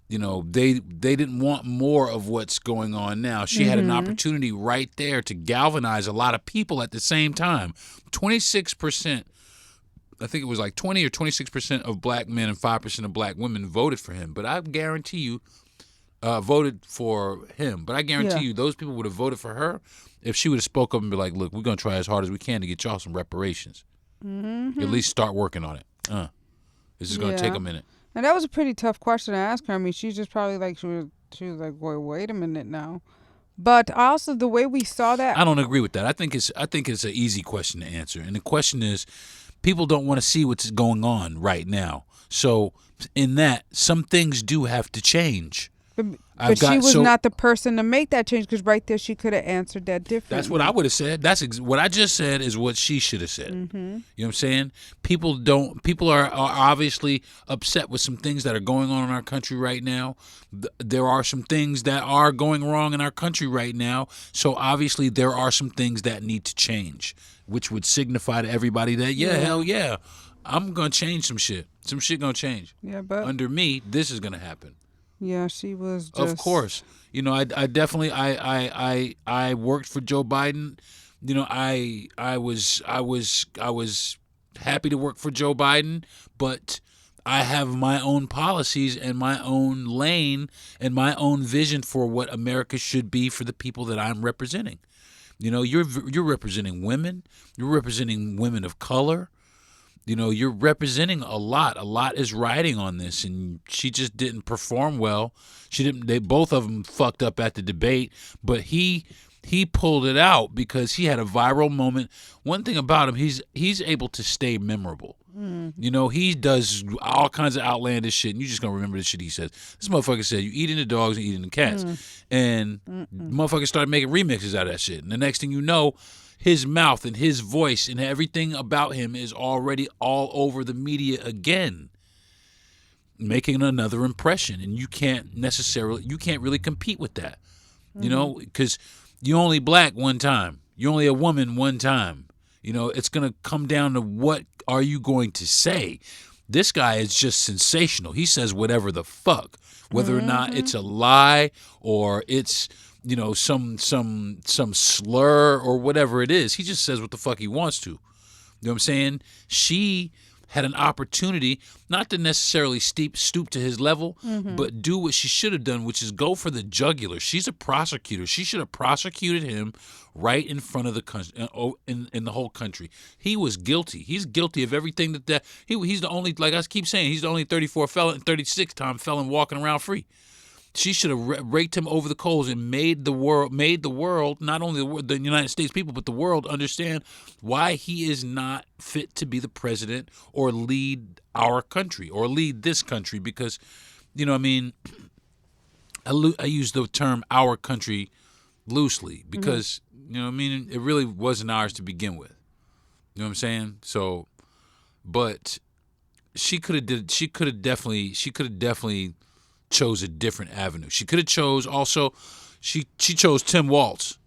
Speaker 3: they didn't want more of what's going on now. She had an opportunity right there to galvanize a lot of people at the same time. 26%. I think it was like 20 or 26% of black men and 5% of black women voted for him. But I guarantee you, voted for him. But I guarantee you those people would have voted for her if she would have spoke up and be like, look, we're going to try as hard as we can to get y'all some reparations. Mm-hmm. At least start working on it. This is going to take a minute.
Speaker 1: And that was a pretty tough question to ask her. I mean, she's just probably like, she was like, wait a minute now. But also the way we saw that.
Speaker 3: I don't agree with that. I think it's an easy question to answer. And the question is, people don't want to see what's going on right now. So in that, some things do have to change.
Speaker 1: But she was not the person to make that change because right there she could have answered that differently.
Speaker 3: That's what I would have said. What I just said is what she should have said. Mm-hmm. You know what I'm saying? People are obviously upset with some things that are going on in our country right now. There are some things that are going wrong in our country right now. So obviously there are some things that need to change, which would signify to everybody that, hell yeah, I'm going to change some shit. Some shit going to change. Yeah, but under me, this is going to happen.
Speaker 1: Yeah, she was just...
Speaker 3: Of course. I definitely I worked for Joe Biden. I was happy to work for Joe Biden, but I have my own policies and my own lane and my own vision for what America should be for the people that I'm representing. You're representing women, you're representing women of color. You're representing a lot. A lot is riding on this, and she just didn't perform well. They both of them fucked up at the debate, but he pulled it out because he had a viral moment. One thing about him, he's able to stay memorable. He does all kinds of outlandish shit, and you're just gonna remember the shit he says. This motherfucker said, "You eating the dogs and eating the cats," and motherfuckers started making remixes out of that shit. And the next thing you know, his mouth and his voice and everything about him is already all over the media again. making another impression, and you can't really compete with that, you know, because you're only black one time, you're only a woman one time, you know. It's gonna come down to what are you going to say. This guy is just sensational. He says whatever the fuck, whether or not it's a lie or it's, you know, some slur or whatever it is. He just says what the fuck he wants to. You know what I'm saying? She had an opportunity not to necessarily stoop to his level, but do what she should have done, which is go for the jugular. She's a prosecutor. She should have prosecuted him right in front of the country, in the whole country. He was guilty. He's guilty of everything he's the only, like I keep saying, he's the only 36-time felon walking around free. She should have raked him over the coals and made the world, not only the United States people, but the world understand why he is not fit to be the president or lead our country or lead this country. Because, you know, I mean, I use the term "our country" loosely because, you know, I mean, it really wasn't ours to begin with. You know what I'm saying? So, but she could have definitely chose a different avenue. She could have chose also. She chose Tim Walz,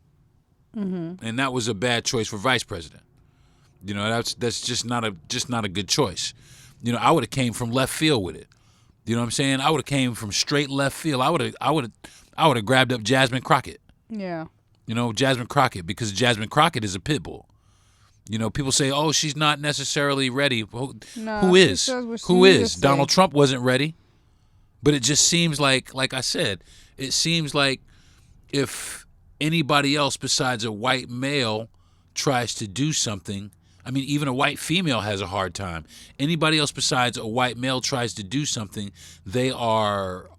Speaker 3: and that was a bad choice for vice president. You know, that's just not a good choice. You know, I would have came from left field with it. You know what I'm saying? I would have came from straight left field. I would have grabbed up Jasmine Crockett.
Speaker 1: Yeah.
Speaker 3: You know, Jasmine Crockett, because Jasmine Crockett is a pit bull. You know, people say, "Oh, she's not necessarily ready." Well, who is? Who is? Donald Trump wasn't ready. But it just seems like I said, it seems like if anybody else besides a white male tries to do something, I mean, even a white female has a hard time. Anybody else besides a white male tries to do something, they are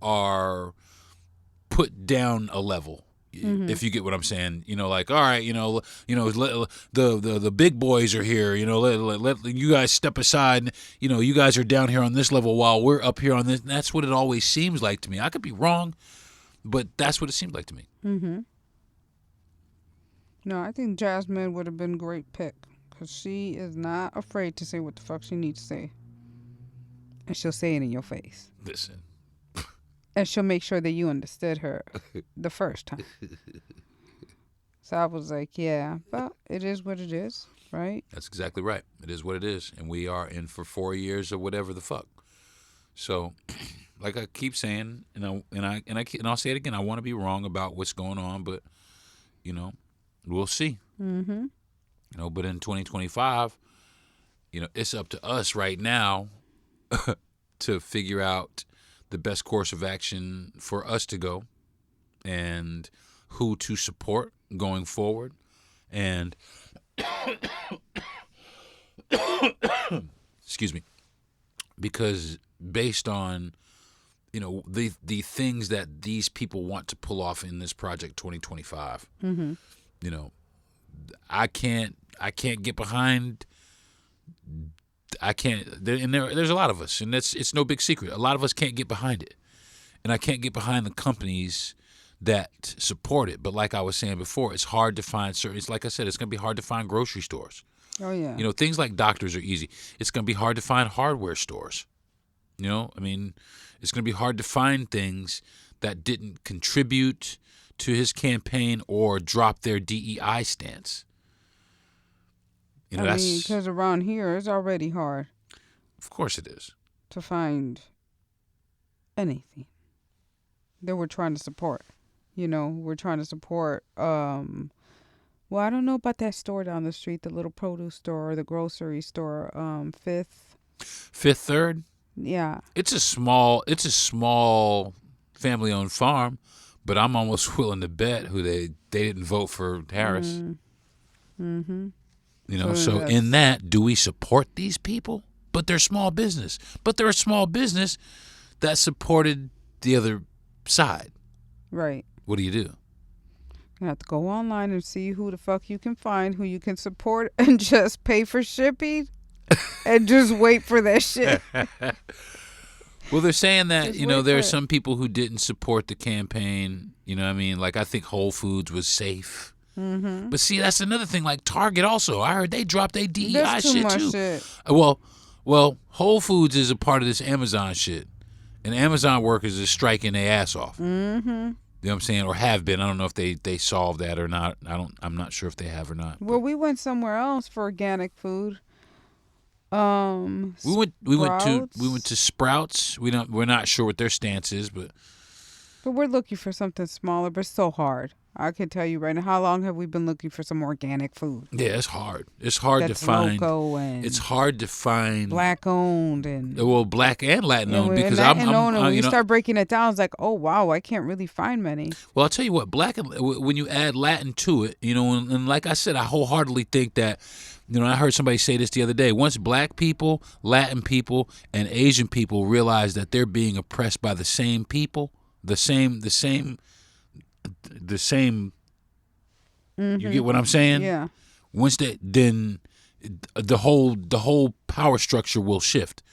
Speaker 3: put down a level. If you get what I'm saying, you know, like, all right, the big boys are here, you know, let you guys step aside, you know, you guys are down here on this level while we're up here on this. And that's what it always seems like to me. I could be wrong, but that's what it seems like to me.
Speaker 1: No, I think Jasmine would have been a great pick because she is not afraid to say what the fuck she needs to say, and she'll say it in your face.
Speaker 3: Listen.
Speaker 1: And she'll make sure that you understood her the first time. So I was like, yeah, but it is what it is, right?
Speaker 3: That's exactly right. It is what it is. And we are in for 4 years or whatever the fuck. So, like I keep saying, and I'll say it again, I want to be wrong about what's going on, but, you know, we'll see. You know, but in 2025, you know, it's up to us right now to figure out the best course of action for us to go and who to support going forward. And excuse me, because based on, you know, the things that these people want to pull off in this project 2025, you know, I can't get behind. There's a lot of us, and it's no big secret. A lot of us can't get behind it, and I can't get behind the companies that support it. But like I was saying before, it's hard to find certain. It's like I said, it's going to be hard to find grocery stores.
Speaker 1: Oh yeah.
Speaker 3: You know, things like doctors are easy. It's going to be hard to find hardware stores. You know, I mean, it's going to be hard to find things that didn't contribute to his campaign or drop their DEI stance. You know,
Speaker 1: because around here it's already hard.
Speaker 3: Of course it is.
Speaker 1: To find anything that we're trying to support. You know, we're trying to support, well, I don't know about that store down the street, the little produce store or the grocery store, Fifth
Speaker 3: Third?
Speaker 1: Yeah.
Speaker 3: It's a small family-owned farm, but I'm almost willing to bet they didn't vote for Harris. You know, so in that, do we support these people? But they're small business. But they're a small business that supported the other side.
Speaker 1: Right.
Speaker 3: What do? You
Speaker 1: have to go online and see who the fuck you can find, who you can support, and just pay for shipping and just wait for that shit.
Speaker 3: Well, they're saying that, you know, there are some people who didn't support the campaign. You know what I mean? Like, I think Whole Foods was safe. But see, that's another thing. Like Target also, I heard they dropped their DEI shit too. Well, Whole Foods is a part of this Amazon shit. And Amazon workers is striking their ass off.
Speaker 1: Mm-hmm.
Speaker 3: You know what I'm saying? Or have been. I don't know if they solved that or not. I'm not sure if they have or not.
Speaker 1: Well, we went somewhere else for organic food.
Speaker 3: We went
Speaker 1: Sprouts.
Speaker 3: to Sprouts. We're not sure what their stance is, but
Speaker 1: We're looking for something smaller, but it's so hard. I can tell you right now. How long have we been looking for some organic food?
Speaker 3: yeah, it's hard. It's hard
Speaker 1: That's
Speaker 3: to find.
Speaker 1: local and
Speaker 3: It's hard to find
Speaker 1: black owned and
Speaker 3: well, black and Latin owned
Speaker 1: and
Speaker 3: because
Speaker 1: Latin owned. And when you
Speaker 3: know,
Speaker 1: start breaking it down, it's like, oh wow, I can't really find many.
Speaker 3: well, I'll tell you what, black and when you add Latin to it, you know, and like I said, I wholeheartedly think that, you know, I heard somebody say this the other day. Once black people, Latin people, and Asian people realize that they're being oppressed by the same people, the same. You get what I'm saying?
Speaker 1: Yeah.
Speaker 3: Once that, then the whole power structure will shift,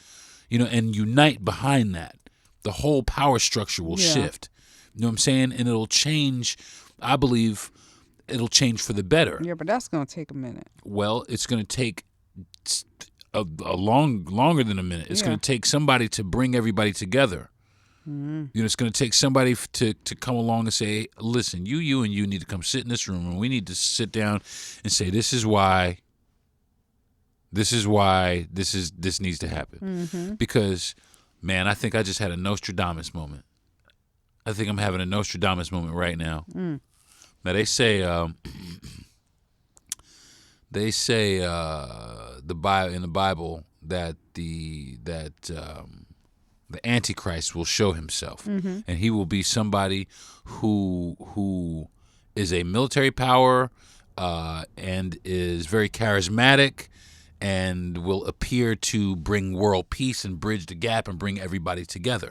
Speaker 3: you know, and unite behind that. The whole power structure will shift. You know what I'm saying? And it'll change. I believe it'll change for the better.
Speaker 1: Yeah, but that's gonna take a minute.
Speaker 3: Well, it's going to take a longer than a minute. It's
Speaker 1: Yeah.
Speaker 3: going to take somebody to bring everybody together. You know, it's going to take somebody to come along and say, listen, you and you need to come sit in this room, and we need to sit down and say, this is why this needs to happen. Because, man, I think I just had a Nostradamus moment. I think I'm having a Nostradamus moment right now. Now they say the Bible that the Antichrist will show himself, and he will be somebody who is a military power and is very charismatic and will appear to bring world peace and bridge the gap and bring everybody together.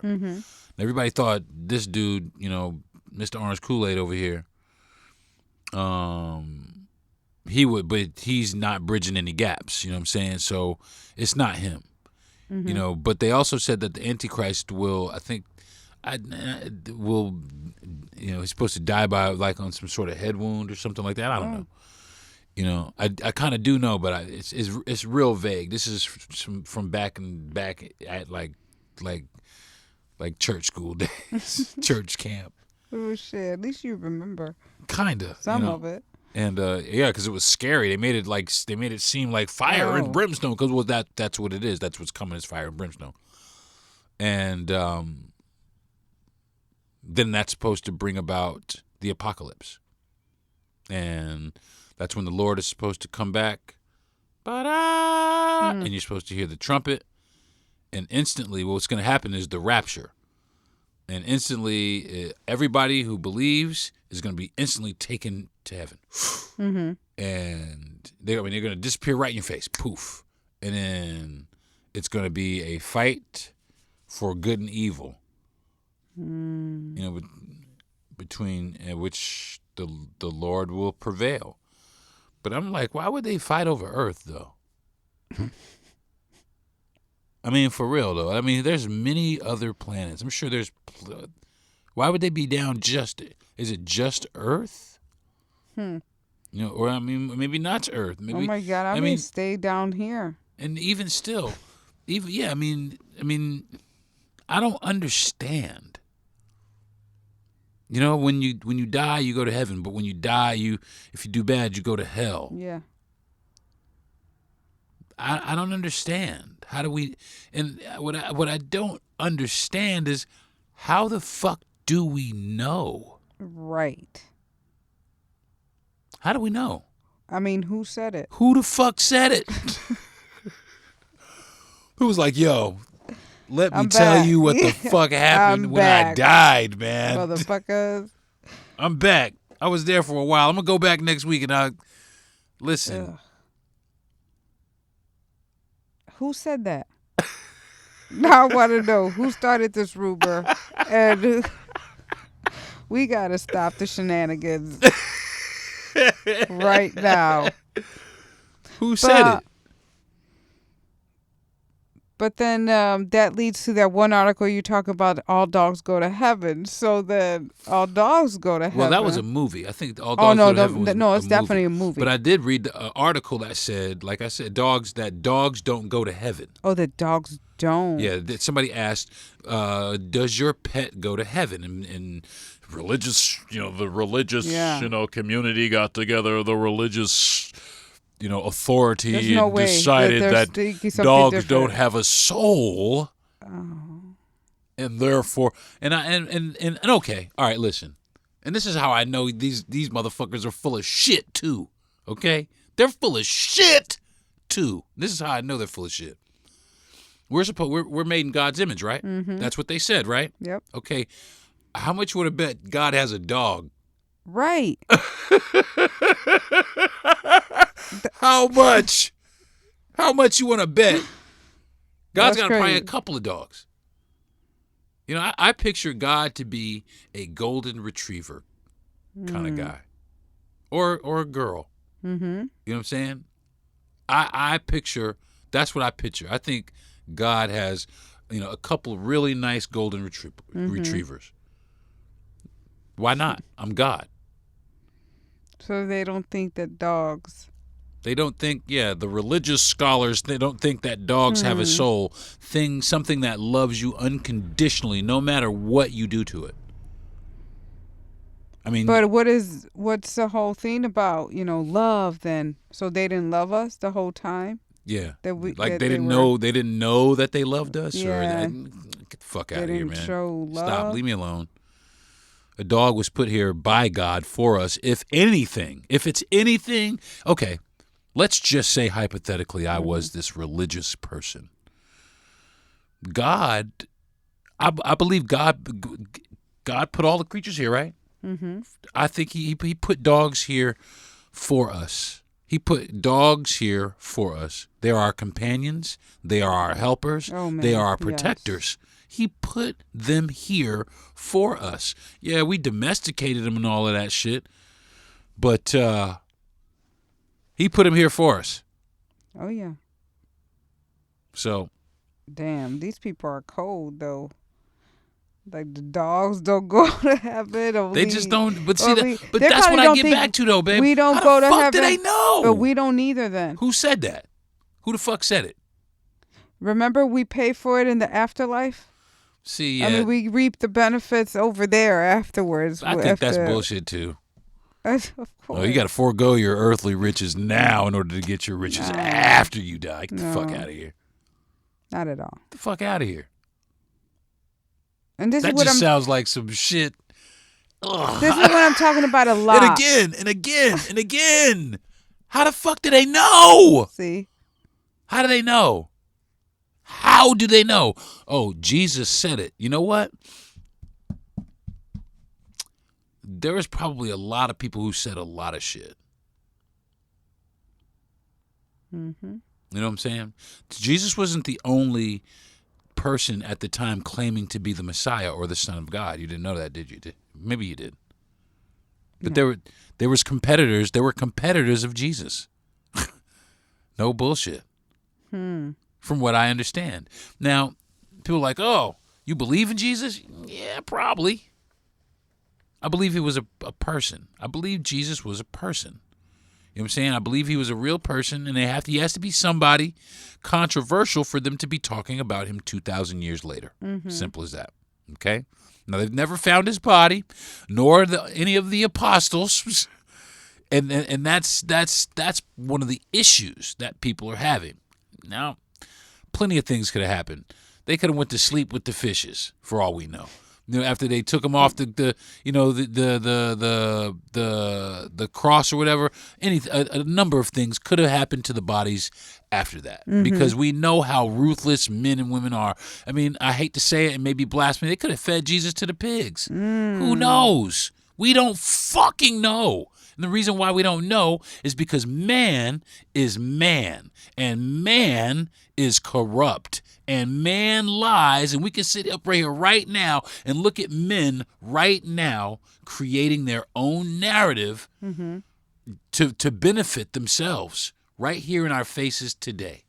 Speaker 3: Everybody thought this dude, you know, Mr. Orange Kool-Aid over here, he would, but he's not bridging any gaps. You know what I'm saying? So it's not him. You know, but they also said that the Antichrist will, I think, will, you know, he's supposed to die by like on some sort of head wound or something like that. I don't know. You know, I kind of do know, but it's real vague. This is from back at like church school days, church camp.
Speaker 1: Oh shit! At least you remember.
Speaker 3: Kinda.
Speaker 1: Some
Speaker 3: you know?
Speaker 1: of it.
Speaker 3: And yeah, because it was scary. They made it seem like fire and brimstone. Because that's what it is. That's what's coming is fire and brimstone. And then that's supposed to bring about the apocalypse. And that's when the Lord is supposed to come back. And you're supposed to hear the trumpet. And instantly, what's going to happen is the rapture. And instantly, everybody who believes is going to be instantly taken to heaven. And they're going to disappear right in your face. Poof. And then it's going to be a fight for good and evil. You know, between which the Lord will prevail. But I'm like, why would they fight over Earth, though? I mean, for real, though. I mean, there's many other planets. I'm sure there's... Why would they be down just... Is it just Earth? You know, or, I mean, maybe not Earth. Maybe,
Speaker 1: Oh, my God. I mean, stay down here.
Speaker 3: And even still... I mean, I don't understand. You know, when you die, you go to heaven. But when you die, if you do bad, you go to hell.
Speaker 1: Yeah.
Speaker 3: I don't understand. How do we? And what I don't understand is how the fuck do we know?
Speaker 1: Right.
Speaker 3: How do we know?
Speaker 1: I mean, who said it?
Speaker 3: Who the fuck said it? Who was like, yo, let me tell you what the fuck happened when I died, man.
Speaker 1: Motherfuckers.
Speaker 3: I'm back. I was there for a while. I'm going to go back next week and I'll listen.
Speaker 1: Ugh. Who said that? Now I want to know who started this rumor, and we gotta stop the shenanigans right now.
Speaker 3: Who said it?
Speaker 1: But then that leads to that one article you talk about. All dogs go to heaven. So then all dogs go to heaven.
Speaker 3: Well, that was a movie. I think All
Speaker 1: Oh
Speaker 3: Dogs
Speaker 1: no,
Speaker 3: Go to Heaven was
Speaker 1: no,
Speaker 3: a
Speaker 1: it's definitely a movie.
Speaker 3: But I did read the article that said, like I said, dogs don't go to heaven.
Speaker 1: Oh, the dogs don't.
Speaker 3: Yeah, somebody asked, does your pet go to heaven? And religious, the religious, community got together, the religious, authority
Speaker 1: There's no way
Speaker 3: decided that dogs
Speaker 1: different.
Speaker 3: don't have a soul.
Speaker 1: Oh.
Speaker 3: And therefore, and okay, all right, listen. And this is how I know these motherfuckers are full of shit too. Okay, they're full of shit too. This is how I know they're full of shit. We're made in God's image, right?
Speaker 1: Mm-hmm.
Speaker 3: That's what they said, right?
Speaker 1: Yep.
Speaker 3: Okay, how much you want to bet God has a dog?
Speaker 1: Right.
Speaker 3: How much? How much you want to bet? God's
Speaker 1: That's
Speaker 3: got probably
Speaker 1: crazy.
Speaker 3: a couple of dogs. I picture God to be a golden retriever kind of guy, or a girl.
Speaker 1: Mm-hmm.
Speaker 3: You know what I'm saying? I picture, that's what I picture. I think God has, a couple of really nice golden retrievers. Why not? I'm God.
Speaker 1: So they don't think that dogs.
Speaker 3: They don't think, the religious scholars, they don't think that dogs have a soul, something that loves you unconditionally, no matter what you do to it. I mean,
Speaker 1: But what's the whole thing about, love then? So they didn't love us the whole time?
Speaker 3: yeah,
Speaker 1: That
Speaker 3: they didn't know that they loved us,
Speaker 1: Yeah.
Speaker 3: or get the fuck out
Speaker 1: They
Speaker 3: of here,
Speaker 1: didn't
Speaker 3: man.
Speaker 1: show love.
Speaker 3: Stop, leave me alone. A dog was put here by God for us. If it's anything, okay. Let's just say hypothetically I was this religious person. God, I believe God put all the creatures here, right?
Speaker 1: Mm-hmm.
Speaker 3: I think he put dogs here for us. He put dogs here for us. They are our companions. They are our helpers.
Speaker 1: Oh, man.
Speaker 3: They are our
Speaker 1: Yes.
Speaker 3: protectors. He put them here for us. Yeah, we domesticated them and all of that shit. But he put them here for us.
Speaker 1: Oh, yeah.
Speaker 3: So,
Speaker 1: Damn, these people are cold, though. Like, the dogs don't go to heaven.
Speaker 3: they just don't. But see,
Speaker 1: only-
Speaker 3: but
Speaker 1: they
Speaker 3: that's what
Speaker 1: probably
Speaker 3: I
Speaker 1: don't
Speaker 3: get
Speaker 1: think
Speaker 3: back to, though, babe.
Speaker 1: we don't
Speaker 3: How
Speaker 1: go
Speaker 3: the
Speaker 1: to
Speaker 3: fuck do
Speaker 1: heaven,
Speaker 3: they know?
Speaker 1: But we don't either then.
Speaker 3: Who said that? Who the fuck said it?
Speaker 1: Remember, we pay for it in the afterlife?
Speaker 3: See, yeah,
Speaker 1: I mean, we reap the benefits over there afterwards.
Speaker 3: I think that's bullshit, too.
Speaker 1: Of course.
Speaker 3: No, you got to forego your earthly riches now in order to get your riches after you die. Get the fuck
Speaker 1: No.
Speaker 3: out of here.
Speaker 1: Not at all.
Speaker 3: Get the fuck out of here.
Speaker 1: And this
Speaker 3: That
Speaker 1: is what
Speaker 3: just
Speaker 1: I'm.
Speaker 3: sounds like some shit. Ugh.
Speaker 1: This is what I'm talking about a lot.
Speaker 3: And again, and again, and again. How the fuck do they know?
Speaker 1: See,
Speaker 3: How do they know? How do they know? Oh, Jesus said it. You know what? There is probably a lot of people who said a lot of shit.
Speaker 1: mm-hmm.
Speaker 3: You know what I'm saying? Jesus wasn't the only person at the time claiming to be the Messiah or the Son of God. You didn't know that, did you? Maybe you did. But there was competitors. There were competitors of Jesus. No bullshit. From what I understand. Now, people are like, oh, you believe in Jesus? Yeah, probably. I believe he was a person. I believe Jesus was a person. You know what I'm saying? I believe he was a real person, and he has to be somebody controversial for them to be talking about him 2,000 years later. Simple as that. Okay? Now, they've never found his body, nor any of the apostles, and that's one of the issues that people are having. Now, plenty of things could have happened. They could have went to sleep with the fishes, for all we know. After they took him off the cross or whatever, a number of things could have happened to the bodies after that, because we know how ruthless men and women are. I mean, I hate to say it, and maybe blasphemy. They could have fed Jesus to the pigs. Who knows? We don't fucking know. And the reason why we don't know is because man is man, and man is corrupt, and man lies, and we can sit up right here right now and look at men right now creating their own narrative to benefit themselves right here in our faces today.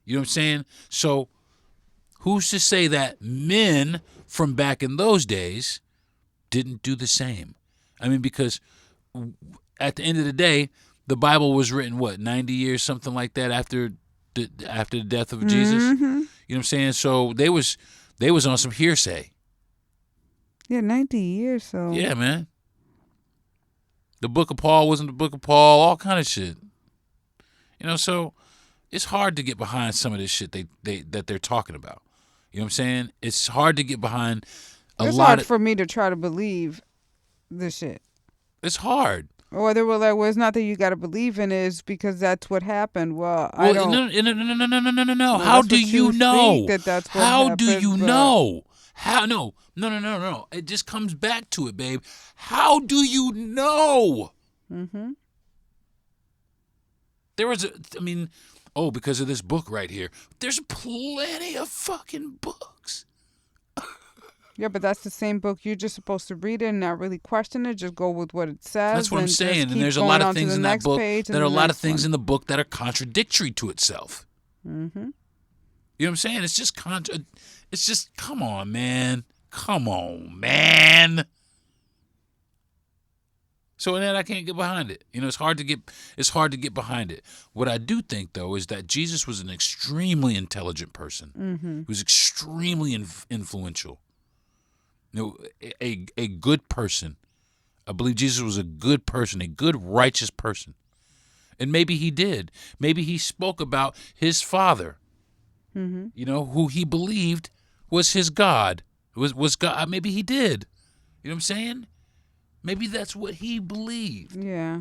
Speaker 3: You know what I'm saying? So Who's to say that men from back in those days didn't do the same? I mean, because at the end of the day, the Bible was written, 90 years, something like that, after the death of Jesus? You know what I'm saying? So they was on some hearsay.
Speaker 1: Yeah, 90 years, so.
Speaker 3: Yeah, man. The book of Paul wasn't the book of Paul, all kind of shit. So it's hard to get behind some of this shit that they're talking about. You know what I'm saying? It's hard to get behind
Speaker 1: it's hard for me to try to believe this shit.
Speaker 3: It's hard.
Speaker 1: Or they were like, well, it's not that you got to believe in it, it's because that's what happened. Well, I don't.
Speaker 3: No.
Speaker 1: Well,
Speaker 3: How do you know?
Speaker 1: That's what
Speaker 3: How
Speaker 1: happened,
Speaker 3: do you
Speaker 1: but...
Speaker 3: know? How? No. It just comes back to it, babe. How do you know? There was because of this book right here. There's plenty of fucking books.
Speaker 1: Yeah, but that's the same book. You're just supposed to read it and not really question it. Just go with what it says.
Speaker 3: That's what I'm saying. And there's a lot of things in that book. There are a lot of things in the book that are contradictory to itself. You know what I'm saying? It's just It's just, come on, man. Come on, man. So in that, I can't get behind it. It's hard to get behind it. What I do think, though, is that Jesus was an extremely intelligent person. He was extremely influential. A good person. I believe Jesus was a good person, a good, righteous person. And maybe he did. Maybe he spoke about his father, who he believed was his God, was God. Maybe he did. You know what I'm saying? Maybe that's what he believed.
Speaker 1: Yeah.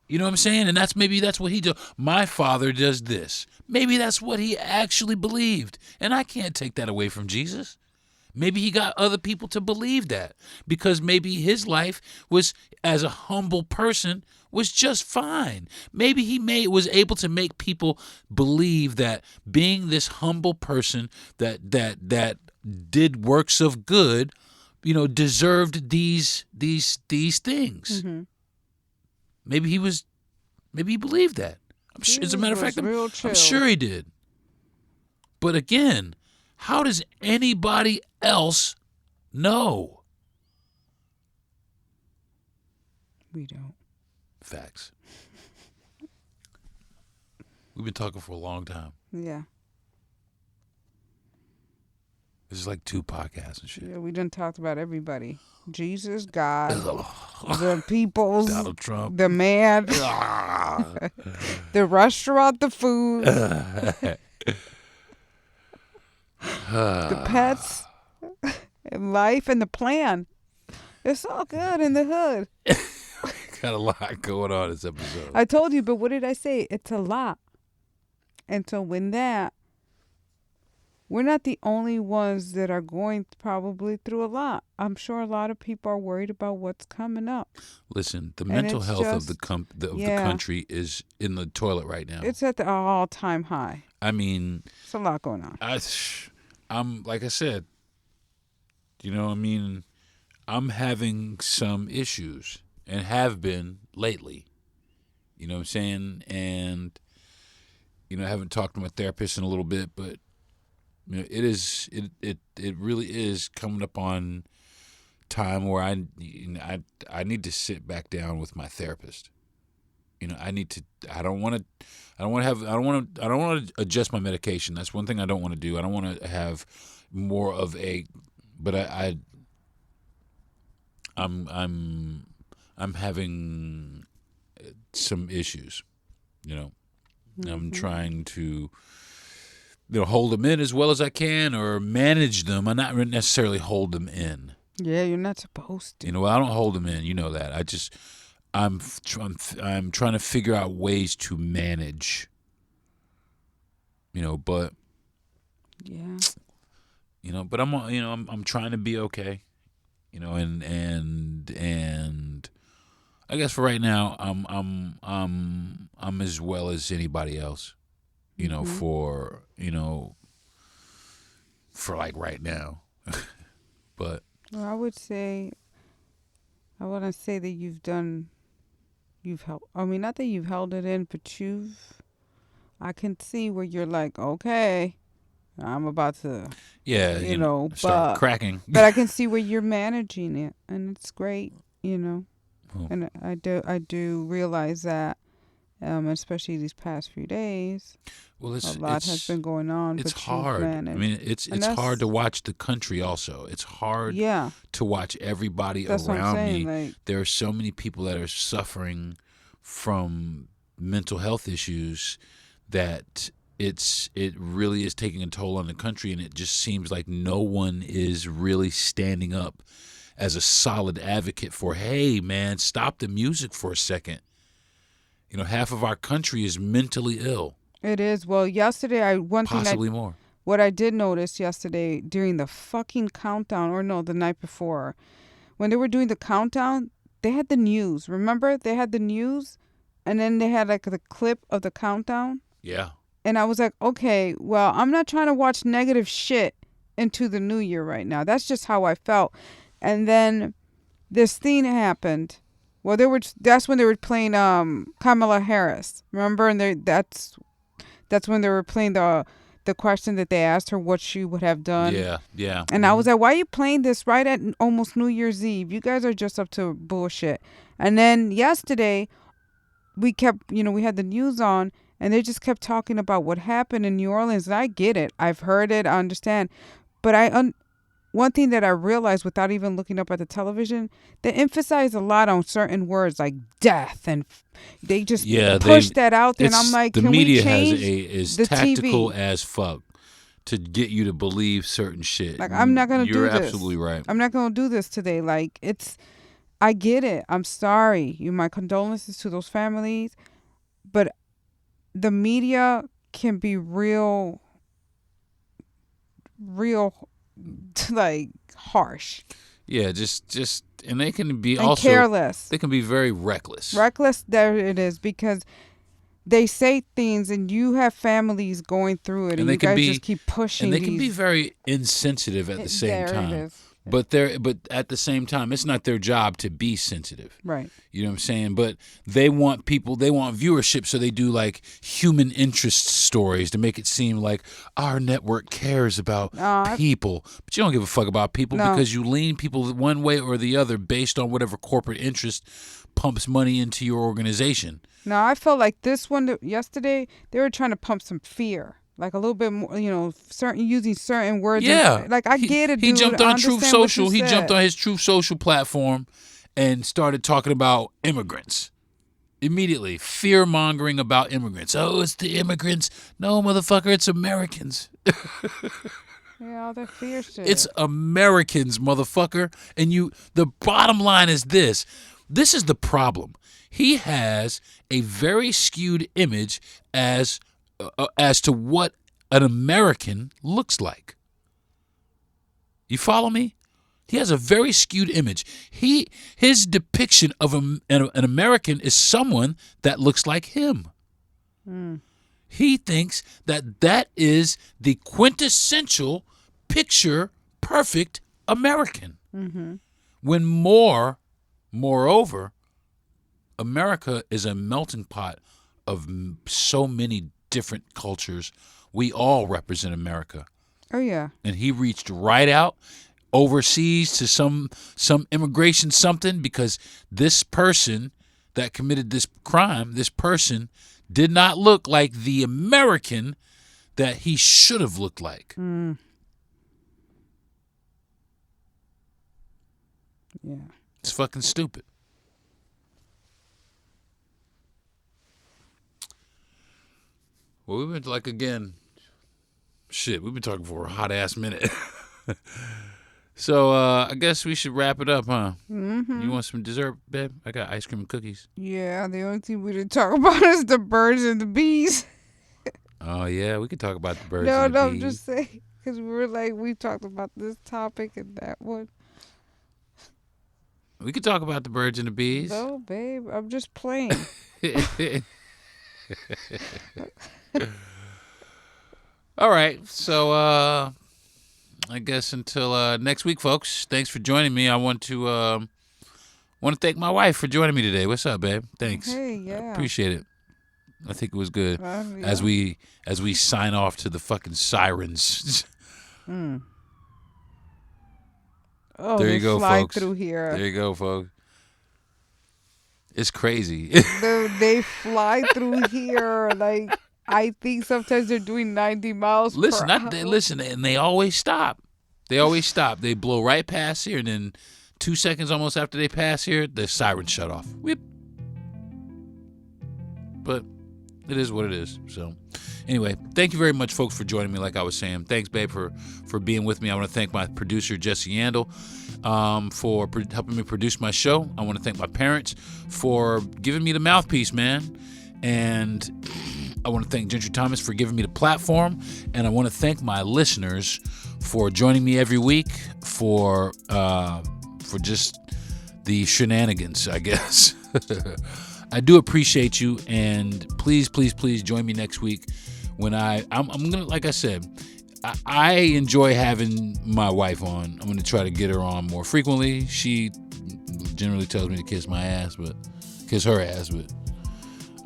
Speaker 3: You know what I'm saying? And that's what he does. My father does this. Maybe that's what he actually believed. And I can't take that away from Jesus. Maybe he got other people to believe that because maybe his life was, as a humble person, was just fine. Maybe he was able to make people believe that being this humble person that did works of good, deserved these things. Maybe he believed that. As a matter of fact, I'm sure he did. But again, how does anybody else know?
Speaker 1: We don't.
Speaker 3: Facts. We've been talking for a long time.
Speaker 1: Yeah.
Speaker 3: This is like 2 podcasts and shit.
Speaker 1: Yeah, we done talked about everybody. Jesus, God, the peoples,
Speaker 3: Donald Trump,
Speaker 1: the man, the restaurant, the food, the pets, and life, and the plan. It's all good in the hood.
Speaker 3: Got a lot going on this episode.
Speaker 1: I told you, but what did I say? It's a lot. And so we're not the only ones that are going probably through a lot. I'm sure a lot of people are worried about what's coming up.
Speaker 3: Listen, the mental health of the country is in the toilet right now.
Speaker 1: It's at the all-time high.
Speaker 3: I mean,
Speaker 1: it's a lot going on.
Speaker 3: I'm like I said, I'm having some issues and have been lately. You know what I'm saying? And I haven't talked to my therapist in a little bit, but it really is coming up on time where I need to sit back down with my therapist. I don't want to adjust my medication. That's one thing I don't want to do. I don't want to have more of but I'm having some issues, I'm trying to hold them in as well as I can, or manage them. I'm not necessarily hold them in.
Speaker 1: Yeah, you're not supposed to.
Speaker 3: I don't hold them in. You know that. I'm trying to figure out ways to manage. But
Speaker 1: yeah.
Speaker 3: But I'm trying to be okay. And I guess for right now, I'm as well as anybody else. For like right now. But
Speaker 1: well, I want to say that you've held, not that you've held it in, but I can see where you're like, okay, I'm about to,
Speaker 3: Yeah, start
Speaker 1: but
Speaker 3: cracking.
Speaker 1: I can see where you're managing it, and it's great,
Speaker 3: Oh.
Speaker 1: and I do realize that, especially these past few days,
Speaker 3: Well,
Speaker 1: a lot has been going on,
Speaker 3: it's
Speaker 1: but you've
Speaker 3: hard. I
Speaker 1: managed.
Speaker 3: mean, it's
Speaker 1: And
Speaker 3: hard to
Speaker 1: that's,
Speaker 3: watch the country. Also, it's hard
Speaker 1: yeah,
Speaker 3: to watch everybody
Speaker 1: that's what I'm
Speaker 3: around
Speaker 1: saying.
Speaker 3: me.
Speaker 1: Like,
Speaker 3: There are so many people that are suffering from mental health issues that it really is taking a toll on the country, and it just seems like no one is really standing up as a solid advocate for, hey man, stop the music for a second. Half of our country is mentally ill,
Speaker 1: it is. Well, yesterday,
Speaker 3: possibly more.
Speaker 1: what I did notice yesterday during the fucking countdown, or no, the night before, when they were doing the countdown, they had the news. Remember, they had the news, and then they had like the clip of the countdown.
Speaker 3: Yeah.
Speaker 1: And I was like, okay, well, I'm not trying to watch negative shit into the new year right now. That's just how I felt. And then this thing happened. Well, that's when they were playing Kamala Harris. Remember? And that's when they were playing the question that they asked her what she would have done.
Speaker 3: Yeah, yeah.
Speaker 1: And I was like, why are you playing this right at almost New Year's Eve? You guys are just up to bullshit. And then yesterday, we had the news on, and they just kept talking about what happened in New Orleans. And I get it. I've heard it. I understand. But one thing that I realized without even looking up at the television, they emphasize a lot on certain words like death, and they just push that out there. And I'm like,
Speaker 3: the
Speaker 1: can
Speaker 3: media
Speaker 1: we change
Speaker 3: is
Speaker 1: the
Speaker 3: tactical
Speaker 1: TV?
Speaker 3: as fuck to get you to believe certain shit.
Speaker 1: Like, I'm not gonna do this.
Speaker 3: You're absolutely right.
Speaker 1: I'm not gonna do this today. Like, I get it. I'm sorry. My condolences to those families, but the media can be real like harsh.
Speaker 3: Yeah, just and they can be
Speaker 1: and
Speaker 3: also
Speaker 1: careless.
Speaker 3: They can be very reckless.
Speaker 1: Reckless, there it is, because they say things and you have families going through it, and you guys just keep pushing.
Speaker 3: And they can be very insensitive at the same time.
Speaker 1: It is.
Speaker 3: But at the same time, it's not their job to be sensitive.
Speaker 1: Right.
Speaker 3: You know what I'm saying? But they want viewership, so they do like human interest stories to make it seem like our network cares about people. But you don't give a fuck about people because you lean people one way or the other based on whatever corporate interest pumps money into your organization.
Speaker 1: No, I felt like this one yesterday, they were trying to pump some fear. Like a little bit more, using certain words.
Speaker 3: Yeah.
Speaker 1: Like, I get it, dude.
Speaker 3: He jumped on Truth Social.
Speaker 1: He
Speaker 3: jumped on his Truth Social platform and started talking about immigrants. Immediately, fear-mongering about immigrants. Oh, it's the immigrants. No, motherfucker, it's Americans.
Speaker 1: Yeah, all that fear shit.
Speaker 3: It's Americans, motherfucker. And the bottom line is this. This is the problem. He has a very skewed image as to what an American looks like. You follow me? He has a very skewed image. His depiction of an American is someone that looks like him.
Speaker 1: Mm.
Speaker 3: He thinks that is the quintessential picture perfect American.
Speaker 1: Mm-hmm.
Speaker 3: When moreover, America is a melting pot of so many different cultures. We all represent America.
Speaker 1: Oh yeah.
Speaker 3: And he reached right out overseas to some immigration something, because this person that committed this crime, this person did not look like the American that he should have looked like.
Speaker 1: Mm. Yeah.
Speaker 3: It's fucking stupid. Well, we've been we've been talking for a hot ass minute. So I guess we should wrap it up, huh?
Speaker 1: Mm-hmm.
Speaker 3: You want some dessert, babe? I got ice cream and cookies.
Speaker 1: Yeah, the only thing we didn't talk about is the birds and the bees.
Speaker 3: Oh yeah, we could talk about the birds and the
Speaker 1: No,
Speaker 3: bees.
Speaker 1: I'm just saying, because we talked about this topic and that one.
Speaker 3: We could talk about the birds and the bees.
Speaker 1: No, babe, I'm just playing.
Speaker 3: All right, so I guess until next week, folks. Thanks for joining me. I want to thank my wife for joining me today. What's up, babe? Thanks.
Speaker 1: Hey, yeah.
Speaker 3: I appreciate it. I think it was good.
Speaker 1: Yeah.
Speaker 3: As we sign off to the fucking sirens.
Speaker 1: Oh,
Speaker 3: There
Speaker 1: they
Speaker 3: you go,
Speaker 1: fly
Speaker 3: folks.
Speaker 1: through here.
Speaker 3: There you go, folks. It's crazy.
Speaker 1: They fly through here. Like, I think sometimes they're doing 90 miles
Speaker 3: Listen,
Speaker 1: per hour.
Speaker 3: listen, and they always stop. They always stop. They blow right past here, and then 2 seconds almost after they pass here, the sirens shut off. Whip. But it is what it is. So, anyway, thank you very much, folks, for joining me. Like I was saying, thanks, babe, for being with me. I want to thank my producer, Jesse Yandel, for helping me produce my show. I want to thank my parents for giving me the mouthpiece, man. And I want to thank Gentry Thomas for giving me the platform. And I want to thank my listeners for joining me every week for just the shenanigans, I guess. I do appreciate you, and please, please, please join me next week when I'm gonna, like I said, I enjoy having my wife on. I'm gonna try to get her on more frequently. She generally tells me to kiss her ass, but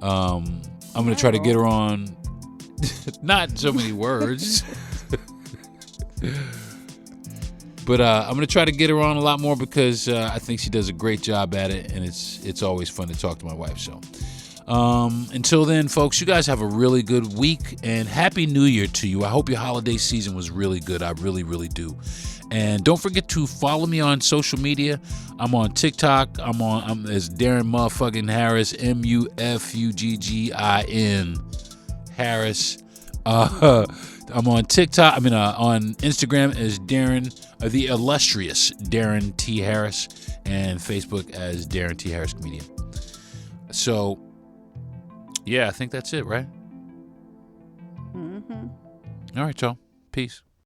Speaker 3: I'm gonna try to get her on. Not so many words. But I'm going to try to get her on a lot more because I think she does a great job at it, and it's always fun to talk to my wife. So until then, folks, you guys have a really good week, and Happy New Year to you. I hope your holiday season was really good. I really, really do. And don't forget to follow me on social media. I'm on TikTok. I'm as Deron motherfucking Harris, MUFUGGIN Harris. I'm on TikTok. On Instagram as Deron, the illustrious Deron T. Harris, and Facebook as Deron T. Harris Comedian. So, yeah, I think that's it, right?
Speaker 1: Mm-hmm.
Speaker 3: All right, y'all. Peace.